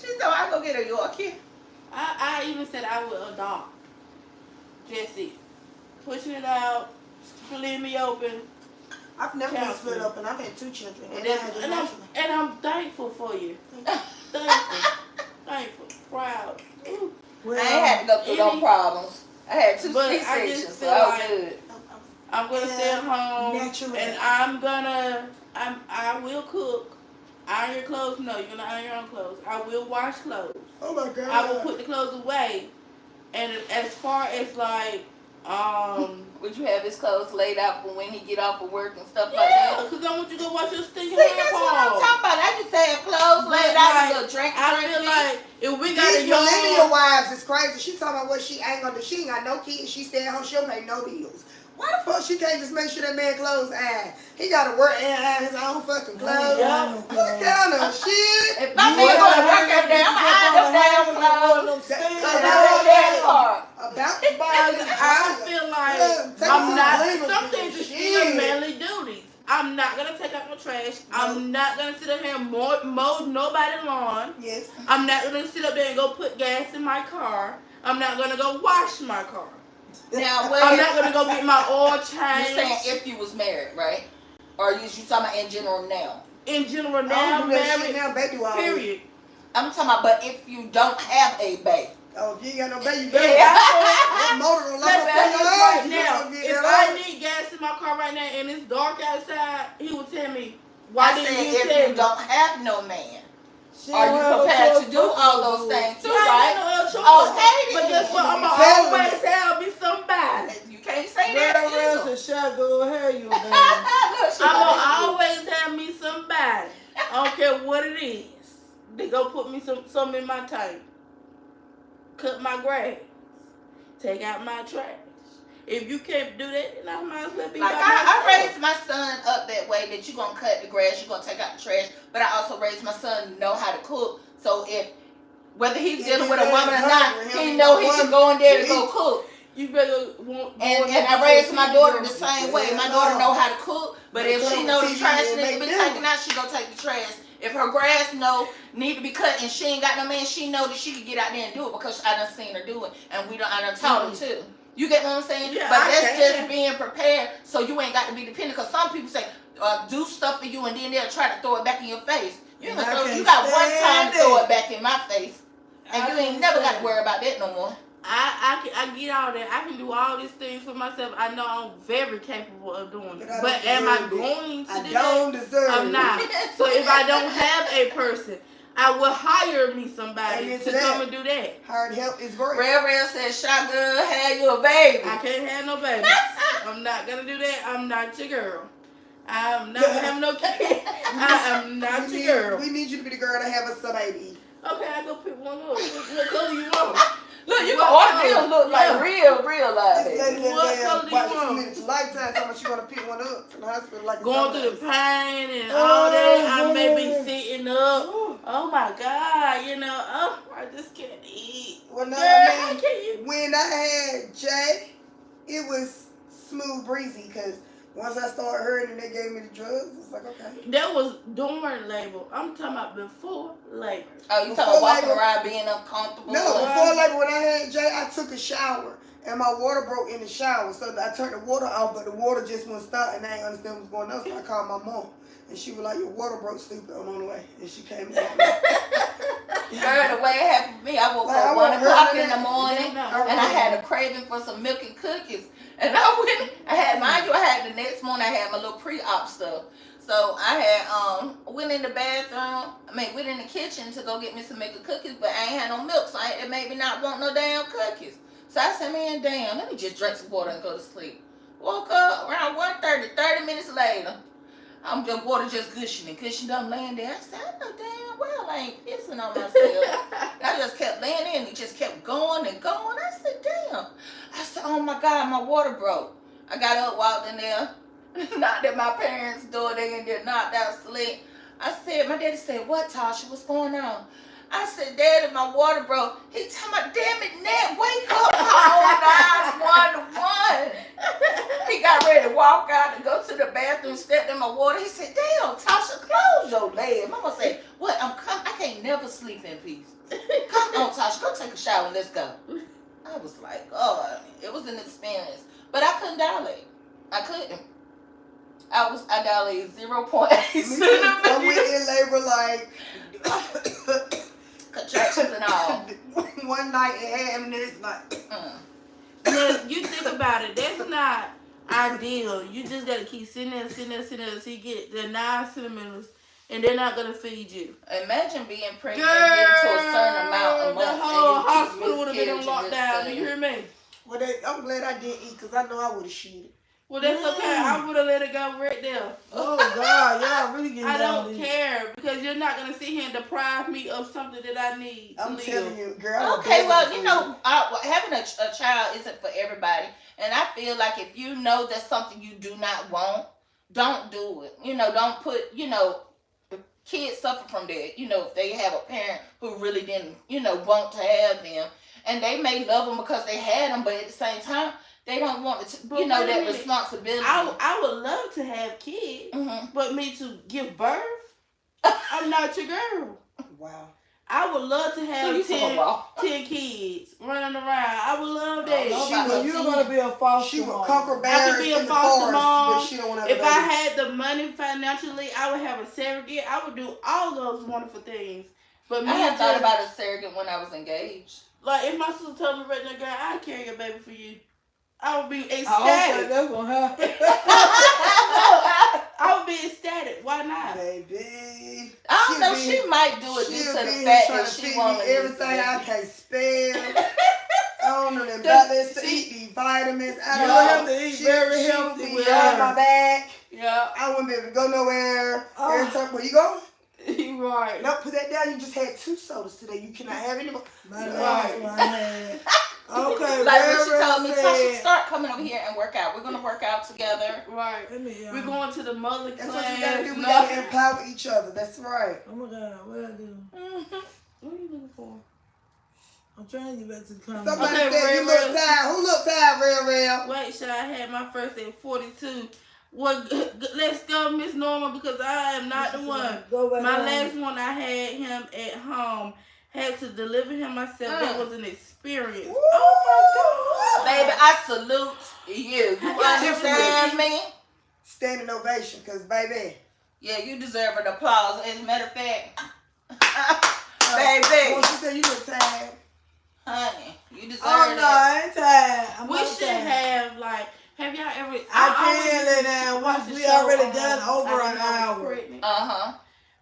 Speaker 2: She said, I go get a Yorkie.
Speaker 4: I even said I would adopt. Jesse, pushing it out, splitting me open,
Speaker 3: I've never been
Speaker 4: Counseling.
Speaker 3: split up, and I've had 2 children.
Speaker 4: and,
Speaker 3: And I had the national.
Speaker 4: I'm thankful for you. Thankful, proud. Ooh.
Speaker 2: I ain't had to go through no problems. I had 2
Speaker 4: But I
Speaker 2: C-sections,
Speaker 4: just
Speaker 2: so
Speaker 4: feel
Speaker 2: I was
Speaker 4: like-
Speaker 2: good.
Speaker 4: I'm gonna stay at home,
Speaker 3: Naturally.
Speaker 4: and I will cook. Iron your clothes? No, you're gonna iron your own clothes. I will wash clothes.
Speaker 3: Oh my God.
Speaker 4: I will put the clothes away. And as far as like,
Speaker 2: Would you have his clothes laid out for when he get off of work and stuff like
Speaker 4: yeah,
Speaker 2: that?
Speaker 4: because I want you to go wash your stinking
Speaker 2: See,
Speaker 4: hair,
Speaker 2: that's what I'm
Speaker 4: Paul.
Speaker 2: talking about. I just have clothes
Speaker 4: But
Speaker 2: laid out
Speaker 4: like,
Speaker 2: and go drink.
Speaker 4: I feel like if we got a
Speaker 3: These millennial
Speaker 4: young,
Speaker 3: wives is crazy. She talking about what she ain't gonna do. She ain't got no kids. She stay at home. She don't pay no bills. Why the fuck she can't just make sure that man clothes iron? He gotta work and iron his own fucking clothes.
Speaker 1: Yeah.
Speaker 3: What kind of shit?
Speaker 2: If my man go to work every day, I'm iron them damn clothes. And I work damn hard.
Speaker 3: About to buy
Speaker 4: I feel like
Speaker 3: Take
Speaker 4: I'm
Speaker 3: some
Speaker 4: not.
Speaker 3: labor
Speaker 4: Some
Speaker 3: for
Speaker 4: things
Speaker 3: this
Speaker 4: are still
Speaker 3: shit.
Speaker 4: manly duties. I'm not gonna take out no trash. I'm not gonna sit up here and mow nobody's lawn.
Speaker 3: Yes.
Speaker 4: I'm not gonna sit up there and go put gas in my car. I'm not gonna go wash my car.
Speaker 2: Now,
Speaker 4: I'm
Speaker 2: where
Speaker 4: not gonna go get my oil
Speaker 2: you're saying
Speaker 4: changed.
Speaker 2: if you was married, right? Or you talking about in general now?
Speaker 4: In general,
Speaker 3: I
Speaker 4: now
Speaker 3: don't do that shit
Speaker 4: married.
Speaker 3: now. Baby, do all that.
Speaker 4: Period.
Speaker 2: I'm talking about, but if you don't have a baby.
Speaker 3: Oh, if you ain't got no baby, you
Speaker 4: If
Speaker 3: better.
Speaker 4: I
Speaker 3: That motor gonna
Speaker 4: Let's
Speaker 3: lock
Speaker 4: say
Speaker 3: up
Speaker 4: this
Speaker 3: your
Speaker 4: right
Speaker 3: ass. You
Speaker 4: now.
Speaker 3: gonna get
Speaker 4: If
Speaker 3: that
Speaker 4: I
Speaker 3: off.
Speaker 4: need gas in my car right now and it's dark outside, he would tell me,
Speaker 2: I
Speaker 4: why
Speaker 2: said
Speaker 4: didn't you
Speaker 2: if
Speaker 4: tell
Speaker 2: you
Speaker 4: me?
Speaker 2: don't have no man,
Speaker 1: She
Speaker 2: are
Speaker 1: don't
Speaker 2: you
Speaker 1: have no
Speaker 2: prepared
Speaker 1: choice
Speaker 2: to do
Speaker 1: but
Speaker 2: all
Speaker 1: to
Speaker 2: those
Speaker 1: do it.
Speaker 2: things too,
Speaker 4: Yeah, I
Speaker 2: right?
Speaker 4: ain't got no other choice.
Speaker 2: Okay,
Speaker 4: But guess what? I'm
Speaker 3: then.
Speaker 4: going to always have me somebody.
Speaker 2: You can't say that
Speaker 1: Girl,
Speaker 2: either.
Speaker 1: else a shot go ahead, you baby.
Speaker 2: Look, she
Speaker 4: I'm
Speaker 2: got
Speaker 4: going to
Speaker 2: that
Speaker 4: always have me somebody. I don't care what it is. They go put me some in my tank. Cut my grass. Take out my trash. If you can't do that, then I might as well be
Speaker 2: Like
Speaker 4: by
Speaker 2: I
Speaker 4: myself.
Speaker 2: raised my son up that way that you gonna cut the grass, you gonna take out the trash. But I also raised my son to know how to cook. So if whether he's
Speaker 3: If
Speaker 2: dealing
Speaker 3: his
Speaker 2: with a
Speaker 3: ass
Speaker 2: woman or not,
Speaker 3: hungry,
Speaker 2: he
Speaker 3: he
Speaker 2: know
Speaker 3: want
Speaker 2: he
Speaker 3: one
Speaker 2: can go in there
Speaker 3: to
Speaker 2: to go
Speaker 3: eat.
Speaker 2: cook.
Speaker 4: You better want
Speaker 2: And I raised my daughter the
Speaker 3: Yeah,
Speaker 2: same way. My
Speaker 3: no.
Speaker 2: daughter know how to cook, but
Speaker 3: They
Speaker 2: if
Speaker 3: cut
Speaker 2: she
Speaker 3: on
Speaker 2: know the
Speaker 3: TV
Speaker 2: trash
Speaker 3: and
Speaker 2: needs to
Speaker 3: make
Speaker 2: be
Speaker 3: them.
Speaker 2: taken out, she gonna take the trash. If her grass need to be cut and she ain't got no man, she know that she can get out there and do it because I done seen her do it and I done taught her too. You get what I'm saying?
Speaker 4: Yeah,
Speaker 2: but
Speaker 4: I
Speaker 2: that's
Speaker 4: can.
Speaker 2: just being prepared so you ain't got to be dependent. Because some people say, do stuff for you and then they'll try to throw it back in your face. You
Speaker 1: And
Speaker 2: ain't
Speaker 1: I
Speaker 2: gonna throw,
Speaker 1: can't
Speaker 2: you got one
Speaker 1: stand
Speaker 2: time to throw
Speaker 1: it.
Speaker 2: it back in my face. And you ain't never got to worry about that no more.
Speaker 4: I get all that. I can do all these things for myself. I know I'm very capable of doing it.
Speaker 3: But I
Speaker 4: But
Speaker 3: don't
Speaker 4: am I
Speaker 3: deserve it.
Speaker 4: going to
Speaker 3: I
Speaker 4: do
Speaker 3: don't
Speaker 4: that?
Speaker 3: deserve
Speaker 4: I'm
Speaker 3: it.
Speaker 4: not. So if I don't have a person, I will hire me somebody
Speaker 3: Amen
Speaker 4: to
Speaker 3: to that.
Speaker 4: come and do that.
Speaker 3: Hard help is great.
Speaker 2: Real said, shotgun, had you a baby.
Speaker 4: I can't have no babies. I'm not gonna do that. I'm not your girl. I'm not having no kid. I am not your girl.
Speaker 3: We need you to be the girl to have us a baby.
Speaker 4: Okay, I go pick one up. What color you want?
Speaker 2: Look, you
Speaker 4: What
Speaker 2: can order
Speaker 4: color?
Speaker 2: them look like
Speaker 4: Yeah.
Speaker 2: real live.
Speaker 3: This lady
Speaker 4: What
Speaker 3: that
Speaker 4: color
Speaker 3: damn
Speaker 4: do you
Speaker 3: watch
Speaker 4: want?
Speaker 3: Minutes Lifetime talking about she gonna pick one up from the hospital like a
Speaker 4: Going through the
Speaker 3: dumbass.
Speaker 4: pain and all that. I may be
Speaker 1: Oh,
Speaker 4: sitting up. Oh my God, I just can't eat.
Speaker 3: Well, no,
Speaker 4: Girl,
Speaker 3: I
Speaker 4: how
Speaker 3: mean,
Speaker 4: can you?
Speaker 3: when I had Jay, it was smooth breezy because once I started hurting and they gave me the drugs, it's like, okay.
Speaker 4: That was during labor. I'm talking about before labor.
Speaker 2: Oh, you
Speaker 3: Before
Speaker 2: talking walking
Speaker 3: labor-
Speaker 2: around being uncomfortable?
Speaker 3: No,
Speaker 4: Well,
Speaker 3: before labor, when I had Jay, I took a shower and my water broke in the shower. So I turned the water off, but the water just wouldn't stop and I didn't understand what was going on. So I called my mom and she was like, your water broke, stupid. I'm on the way. And she came and
Speaker 2: Girl, the way it happened to me, I woke
Speaker 3: Like, I
Speaker 2: up 1
Speaker 3: wasn't
Speaker 2: o'clock
Speaker 3: hurting
Speaker 2: in the
Speaker 3: that.
Speaker 2: morning
Speaker 4: No.
Speaker 2: and I had a craving for some milk and cookies. And I had the next morning, I had my little pre-op stuff. So I had went in the bathroom, went in the kitchen to go get me some milk and cookies, but I ain't had no milk, so it made me not want no damn cookies. So I said, man, damn, let me just drink some water and go to sleep. Woke up around 1:30, 30 minutes later. I'm just water just gushing. I'm laying there. I said, I know damn well I ain't pissing on myself. I just kept laying in. It just kept going and going. I said, damn. I said, oh my God, my water broke. I got up, walked in there, knocked at my parents' door. They in there, knocked out sleep. I said, my daddy said, what, Tasha? What's going on? I said, Daddy, my water broke. He told me, damn it, Ned, wake up, call 911. He got ready to walk out and go to the bathroom, stepped in my water. He said, damn, Tasha, close your leg. Mama said, what, I'm coming. I can't never sleep in peace. Come on, Tasha, go take a shower and let's go. I was like, oh, it was an experience. But I couldn't dilate. I couldn't. I dilated 0.8
Speaker 3: I went in
Speaker 2: centimeters.
Speaker 3: labor like
Speaker 2: Contractions and all.
Speaker 3: one night and had him this night.
Speaker 4: Now, you think about it, that's not ideal. You just gotta keep sitting there until you get the 9 centimeters, and they're not gonna feed you.
Speaker 2: Imagine being pregnant and getting to a certain amount of
Speaker 4: the
Speaker 2: months
Speaker 4: whole
Speaker 2: and you
Speaker 4: hospital would have been on
Speaker 2: miscarriage and
Speaker 4: lockdown. Do
Speaker 2: this
Speaker 4: you
Speaker 2: thing.
Speaker 4: hear me?
Speaker 3: Well, I'm glad I didn't eat because I know I would have shit.
Speaker 4: Well, that's okay. I would have let it go right there.
Speaker 1: Oh God, y'all really getting
Speaker 4: I
Speaker 1: down
Speaker 4: don't
Speaker 1: this.
Speaker 4: care because you're not gonna sit here and deprive me of something that I need to
Speaker 3: I'm
Speaker 4: live.
Speaker 3: telling you, girl.
Speaker 2: Okay, well, you know, having a child isn't for everybody. And I feel like if you know that's something you do not want, don't do it. You know, don't put, kids suffer from that. If they have a parent who really didn't, want to have them. And they may love them because they had them, but at the same time, they don't want to,
Speaker 4: But wait a
Speaker 2: that
Speaker 4: minute.
Speaker 2: responsibility.
Speaker 4: I would love to have kids,
Speaker 2: Mhm.
Speaker 4: but me to give birth, I'm not your girl.
Speaker 3: Wow.
Speaker 4: I would love to
Speaker 2: Who
Speaker 4: have
Speaker 2: you
Speaker 4: 10
Speaker 2: talking about?
Speaker 4: kids running around. I would love
Speaker 2: Oh,
Speaker 4: that.
Speaker 2: no,
Speaker 3: She
Speaker 2: about
Speaker 3: would-
Speaker 1: You're gonna be a foster
Speaker 3: She would
Speaker 1: mom.
Speaker 3: conquer
Speaker 4: I could
Speaker 3: barriers
Speaker 4: be a
Speaker 3: in the
Speaker 4: foster
Speaker 3: forest,
Speaker 4: mom.
Speaker 3: but she don't want to have
Speaker 4: If
Speaker 3: a
Speaker 4: I
Speaker 3: baby.
Speaker 4: had the money financially, I would have a surrogate. I would do all those wonderful things. But me
Speaker 2: I have thought
Speaker 4: just-
Speaker 2: about a surrogate when I was engaged.
Speaker 4: Like, if my sister told me right now, girl, I'll carry your baby for you, I would be
Speaker 1: I don't think
Speaker 4: ecstatic.
Speaker 1: that's gonna happen.
Speaker 4: I would be ecstatic. Why not?
Speaker 1: Baby.
Speaker 2: I don't know.
Speaker 1: She'll
Speaker 2: She
Speaker 1: be-
Speaker 2: might do it due
Speaker 1: She'll
Speaker 2: to
Speaker 1: be
Speaker 2: the
Speaker 1: here
Speaker 2: fact
Speaker 1: trying
Speaker 2: that
Speaker 1: to
Speaker 2: she
Speaker 1: feed
Speaker 2: wants
Speaker 1: me everything I can't spell. I don't know them balance to eat these vitamins. I
Speaker 4: You
Speaker 1: don't
Speaker 4: have
Speaker 1: know.
Speaker 4: to eat
Speaker 1: very
Speaker 4: she'll
Speaker 1: healthy.
Speaker 4: be
Speaker 1: On my back.
Speaker 4: Yeah,
Speaker 1: I wouldn't be able to go nowhere.
Speaker 2: Oh.
Speaker 1: Every time, where you going?
Speaker 4: you right.
Speaker 1: No, put that down. You just had 2 sodas today. You cannot have any more.
Speaker 4: Right.
Speaker 1: Okay,
Speaker 2: Like when she
Speaker 1: Reverend
Speaker 2: told me,
Speaker 1: said-
Speaker 2: Tasha, start coming over here and work out. We're gonna work out together.
Speaker 4: Right.
Speaker 1: Let me,
Speaker 4: We're going to the mother
Speaker 1: That's
Speaker 4: class.
Speaker 1: what you gotta do. We
Speaker 4: no.
Speaker 1: gotta empower each other. That's right. Oh my God, what I do?
Speaker 4: What are you looking for?
Speaker 1: I'm trying to get back to the comment.
Speaker 2: Mm-hmm.
Speaker 1: Somebody
Speaker 4: Okay,
Speaker 1: said you
Speaker 4: Real,
Speaker 1: look tired. Who look tired, Real?
Speaker 4: Wait, should I had my first at 42? Well, let's go, Miss Norma, because I am not the one.
Speaker 1: Go back
Speaker 4: My
Speaker 1: home.
Speaker 4: last one, I had him at home. Had to deliver him myself. That was an experience.
Speaker 1: Oh
Speaker 2: Baby, I salute you. You
Speaker 4: got
Speaker 2: understand me?
Speaker 1: Standing ovation, cause baby.
Speaker 2: Yeah, you deserve an applause. As a matter of fact,
Speaker 1: Well,
Speaker 2: baby,
Speaker 1: she said you look tired.
Speaker 2: honey, you deserve
Speaker 1: Oh no,
Speaker 2: it.
Speaker 1: I ain't tired. I'm
Speaker 4: We
Speaker 1: not
Speaker 4: should
Speaker 1: tired.
Speaker 4: have, like, have y'all ever...
Speaker 1: I
Speaker 4: always
Speaker 1: can't lay down.
Speaker 4: watch the
Speaker 1: We
Speaker 4: show
Speaker 1: already
Speaker 4: on
Speaker 1: done over
Speaker 4: I
Speaker 1: an
Speaker 4: Didn't Know I Was
Speaker 1: hour.
Speaker 4: Pregnant.
Speaker 2: Uh-huh.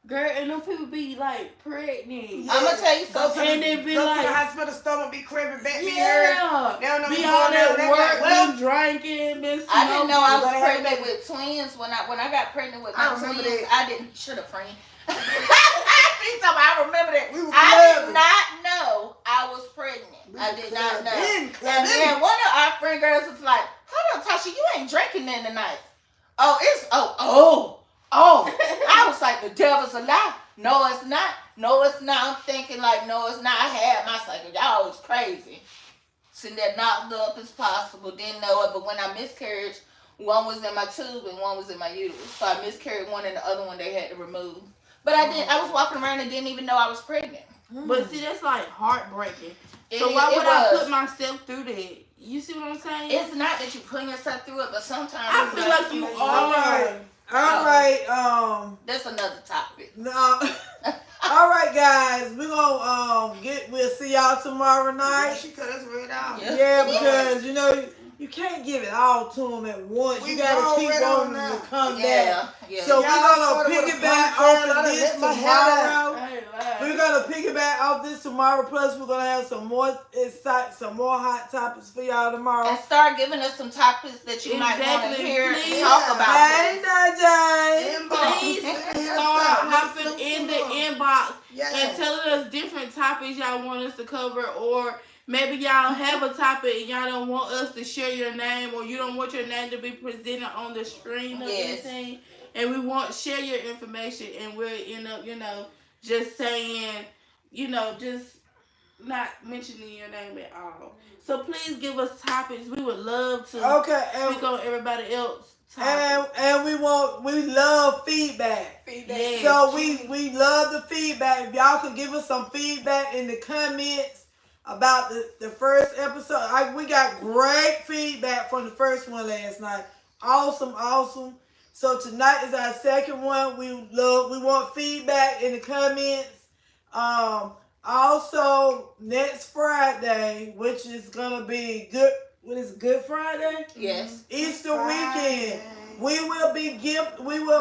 Speaker 4: Girl, and them people be, like, pregnant.
Speaker 1: Yeah.
Speaker 2: I'm gonna tell you
Speaker 1: Go to
Speaker 2: something.
Speaker 4: And they be
Speaker 1: go to
Speaker 4: like-
Speaker 1: the hospital, stomach be cramping, back be hurt.
Speaker 4: Yeah.
Speaker 1: They don't know
Speaker 4: Be
Speaker 1: what's
Speaker 4: all
Speaker 1: going on.
Speaker 4: that
Speaker 1: They
Speaker 4: work,
Speaker 1: like, well,
Speaker 4: been drinking, been smoking.
Speaker 2: I didn't know I
Speaker 1: You
Speaker 2: was
Speaker 1: gotta have
Speaker 2: pregnant
Speaker 1: baby.
Speaker 2: with twins when I got pregnant with
Speaker 1: I
Speaker 2: my
Speaker 1: remember
Speaker 2: twins.
Speaker 1: that.
Speaker 2: I didn't. Shut up, friend. I remember that.
Speaker 1: We were
Speaker 2: I
Speaker 1: clubbing.
Speaker 2: did not know I was pregnant. I did not know.
Speaker 1: Been
Speaker 2: And
Speaker 1: clubbing.
Speaker 2: then one of our friend girls was like, "Hold on, Tasha, you ain't drinking then tonight." Oh, it's oh. I was like, the devil's a lie. No, it's not. No, it's not. I'm thinking like, no, it's not. I had my cycle. Y'all was crazy. Sitting there knocked up as possible. Didn't know it. But when I miscarried, one was in my tube and one was in my uterus. So I miscarried one and the other one they had to remove. But I was walking around and didn't even know I was pregnant.
Speaker 4: But see, that's like heartbreaking.
Speaker 2: It-
Speaker 4: So why
Speaker 2: it
Speaker 4: would I
Speaker 2: was.
Speaker 4: put myself through that? You see what I'm saying?
Speaker 2: It's not that you putting yourself through it, but sometimes
Speaker 4: I
Speaker 2: it's
Speaker 4: feel like you
Speaker 1: All
Speaker 4: are.
Speaker 1: right. All right.
Speaker 2: That's another topic.
Speaker 1: No. All right, guys. We're gonna we'll see y'all tomorrow
Speaker 3: Yeah,
Speaker 1: night.
Speaker 3: she cut us red out.
Speaker 2: Yeah.
Speaker 1: Yeah, because you know you can't give it all to them at once.
Speaker 3: We
Speaker 1: You gotta
Speaker 3: grown
Speaker 1: keep
Speaker 3: red on
Speaker 1: wanting
Speaker 3: now.
Speaker 1: them to come back.
Speaker 2: Yeah.
Speaker 1: So we're
Speaker 3: Y'all
Speaker 1: gonna
Speaker 3: started with a
Speaker 1: piggyback
Speaker 3: ponytail.
Speaker 1: off
Speaker 3: I
Speaker 1: of
Speaker 3: done
Speaker 1: this
Speaker 3: let my hair
Speaker 1: tomorrow.
Speaker 4: I ain't lying.
Speaker 1: We're gonna piggyback off this tomorrow. Plus, we're gonna have some more hot topics for y'all tomorrow.
Speaker 2: And start giving us some topics that you might want to
Speaker 4: Exactly.
Speaker 2: hear
Speaker 4: Please.
Speaker 2: and talk about.
Speaker 1: Hey, Jay.
Speaker 4: Please start hopping in the inbox
Speaker 3: Yes.
Speaker 4: and telling us different topics y'all want us to cover, or maybe y'all have a topic and y'all don't want us to share your name, or you don't want your name to be presented on the screen or
Speaker 2: Yes.
Speaker 4: anything, and we want share your information, and we'll end up, just saying, just not mentioning your name at all. So please give us topics. We would love to
Speaker 1: Okay,
Speaker 4: speak on everybody else.
Speaker 1: and we love feedback.
Speaker 4: Yes.
Speaker 1: So we love the feedback. If y'all could give us some feedback in the comments about the first episode. We got great feedback from the first one last night. Awesome. So tonight is our second one. We want feedback in the comments. Also next Friday, which is gonna be good. What is it, Good Friday?
Speaker 2: Yes.
Speaker 1: Easter weekend. We will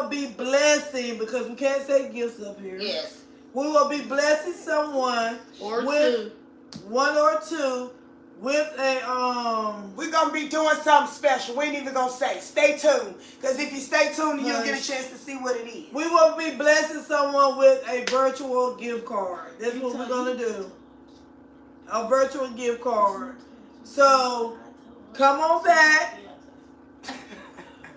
Speaker 1: be blessing, because we can't say gifts up here.
Speaker 2: Yes.
Speaker 1: We will be blessing someone
Speaker 4: Or
Speaker 1: with
Speaker 4: two.
Speaker 1: one or two with a
Speaker 3: We're gonna be doing something special. We ain't even gonna say. Stay tuned. Because if you stay tuned, you'll get a chance to see what it is.
Speaker 1: we will be blessing someone with a virtual gift card. That's what we're gonna do. A virtual gift card. So come on back.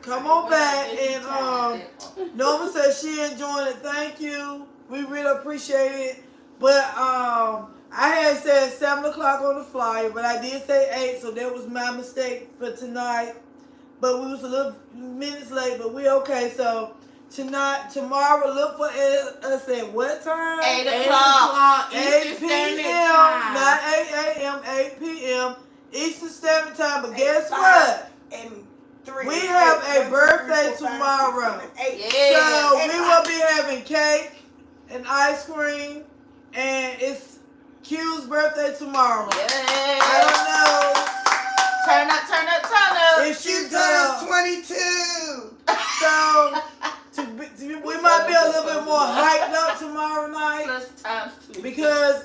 Speaker 1: Come on back, and Norma says she enjoying it. Thank you. We really appreciate it. But I had said 7 o'clock on the flyer, but I did say 8, so that was my mistake for tonight. But we was a little minutes late, but we okay. So tomorrow, look for us at what time?
Speaker 2: 8
Speaker 4: 8
Speaker 2: o'clock.
Speaker 1: 8
Speaker 4: Eastern
Speaker 1: p.m.
Speaker 4: Standard Time.
Speaker 1: Not 8 a.m. 8 p.m. Eastern Standard Time. But guess
Speaker 3: 5,
Speaker 1: what?
Speaker 3: And 3.
Speaker 1: We have a
Speaker 3: 1, 2, 3,
Speaker 1: birthday
Speaker 3: 4, 5,
Speaker 1: tomorrow.
Speaker 3: 6, 7, 8.
Speaker 2: Yeah.
Speaker 1: So
Speaker 3: And
Speaker 1: we will be having cake and ice cream and it's Q's birthday tomorrow.
Speaker 2: Yes.
Speaker 1: I don't know
Speaker 2: Turn up, turn up, turn up.
Speaker 1: if
Speaker 3: She
Speaker 1: she's
Speaker 3: turns
Speaker 1: gonna.
Speaker 3: 22.
Speaker 1: So we might be a little bit more hyped up tomorrow night
Speaker 2: Plus times 2.
Speaker 1: because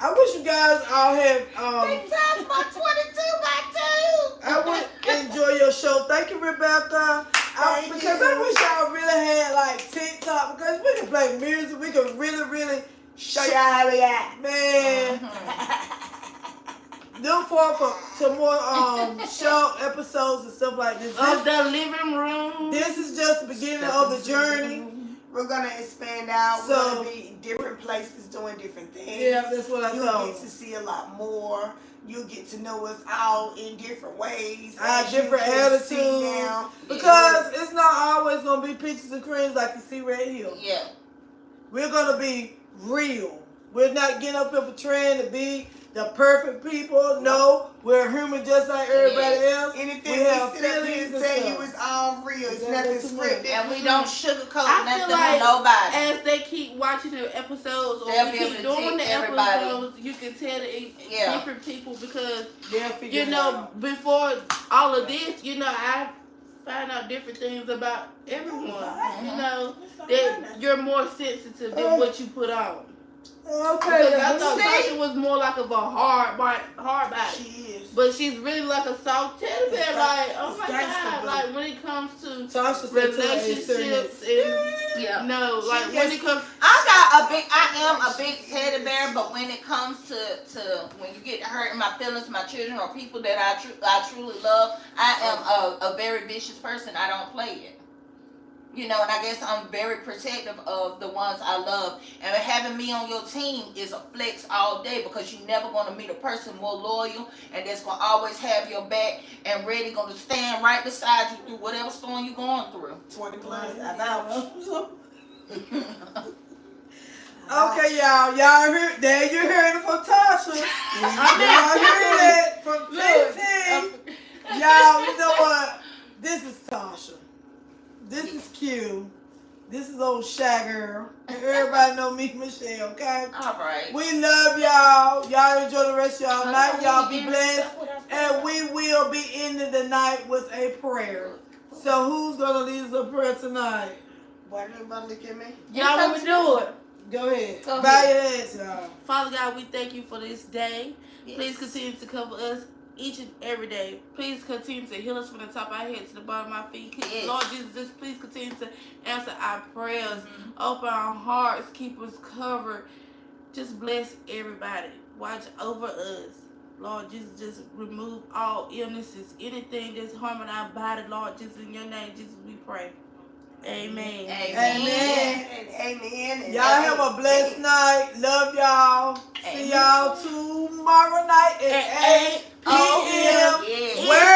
Speaker 1: I wish you guys all had
Speaker 2: Big times my 22 by 2.
Speaker 1: I would enjoy your show. Thank you, Rebecca.
Speaker 3: Thank
Speaker 1: Because
Speaker 3: you.
Speaker 1: I wish y'all really had like TikTok because we can play music. We can really show you.
Speaker 3: Shariah.
Speaker 1: Man, look forward to more show episodes and stuff like this.
Speaker 4: Of the living room.
Speaker 1: This is just the beginning of the journey.
Speaker 3: We're gonna expand out.
Speaker 1: So-
Speaker 3: We're gonna be in different places doing different things.
Speaker 1: Yeah, that's what I
Speaker 3: You'll
Speaker 1: told.
Speaker 3: get to see a lot more. You'll get to know us all in different ways.
Speaker 1: Our
Speaker 3: as you
Speaker 1: different
Speaker 3: can see
Speaker 1: attitudes.
Speaker 3: now.
Speaker 1: Because it's not always gonna be pictures and creams like you see right here.
Speaker 2: Yeah.
Speaker 1: We're gonna be real. We're not getting up here portraying to be the perfect people. No, we're human just like everybody else.
Speaker 3: Anything
Speaker 1: We
Speaker 3: we,
Speaker 1: have
Speaker 3: sit up here
Speaker 1: feelings
Speaker 3: and
Speaker 1: and
Speaker 3: tell
Speaker 1: stuff.
Speaker 3: you is all real. It's
Speaker 1: Yeah,
Speaker 3: nothing
Speaker 1: that's too much.
Speaker 3: scripted.
Speaker 2: And we don't sugarcoat
Speaker 4: I
Speaker 2: nothing
Speaker 4: feel like
Speaker 2: to nobody.
Speaker 4: as they keep watching the episodes or
Speaker 2: They'll
Speaker 4: we
Speaker 2: be able
Speaker 4: keep
Speaker 2: to
Speaker 4: doing
Speaker 2: take
Speaker 4: the
Speaker 2: everybody.
Speaker 4: episodes, you can tell that it's
Speaker 2: Yeah.
Speaker 4: different people because
Speaker 1: They'll figure
Speaker 4: you
Speaker 1: it
Speaker 4: know
Speaker 1: out.
Speaker 4: before all of this, you know I find out different things about everyone. You know that you're more sensitive than what you put on.
Speaker 1: Okay,
Speaker 4: Because I thought
Speaker 2: See?
Speaker 4: Tasha was more like of a hard body,
Speaker 3: She is.
Speaker 4: but she's really like a soft teddy bear. Like oh
Speaker 3: It's
Speaker 4: my
Speaker 3: gangster,
Speaker 4: god,
Speaker 3: boo.
Speaker 4: like when it comes to
Speaker 1: Tasha said to her
Speaker 4: relationships
Speaker 1: certain-
Speaker 4: and
Speaker 2: Yeah.
Speaker 4: no, like
Speaker 3: She
Speaker 4: when
Speaker 3: just-
Speaker 4: it comes.
Speaker 2: I am a big teddy bear, but when it comes to when you get hurting my feelings, my children or people that I truly love, I am a very vicious person. I don't play it. You know, and I guess I'm very protective of the ones I love. And having me on your team is a flex all day because you're never going to meet a person more loyal and that's going to always have your back and ready, going to stand right beside you through whatever storm you're going through.
Speaker 3: 20 plus. I vouch.
Speaker 1: Okay, y'all heard that. You heard it from Tasha. Y'all heard it from TT. Y'all, you know what? This is Tasha. This is Q. This is old Shy Girl. And everybody know me, Michelle, okay?
Speaker 2: All right.
Speaker 1: We love y'all. Y'all enjoy the rest of y'all night. Y'all be blessed. And we will be ending the night with a prayer. So who's going to lead us a prayer tonight?
Speaker 3: Why did everybody look at me?
Speaker 4: Y'all want me to do it?
Speaker 1: Go ahead.
Speaker 2: Go
Speaker 1: Bow
Speaker 2: ahead.
Speaker 1: your heads, y'all.
Speaker 4: Father God, we thank you for this day.
Speaker 2: Yes.
Speaker 4: Please continue to cover us each and every day. Please continue to heal us from the top of our head to the bottom of our feet.
Speaker 2: Yes.
Speaker 4: Lord Jesus, just please continue to answer our prayers.
Speaker 2: Mhm.
Speaker 4: Open our hearts. Keep us covered. Just bless everybody. Watch over us. Lord Jesus, just remove all illnesses. Anything that's harming our body, Lord Jesus, in your name, Jesus, we pray. Amen.
Speaker 1: Amen.
Speaker 3: And amen. And
Speaker 1: Y'all have a blessed night. Love y'all. See y'all tomorrow night at 8 p.m.
Speaker 2: Yes.
Speaker 1: Where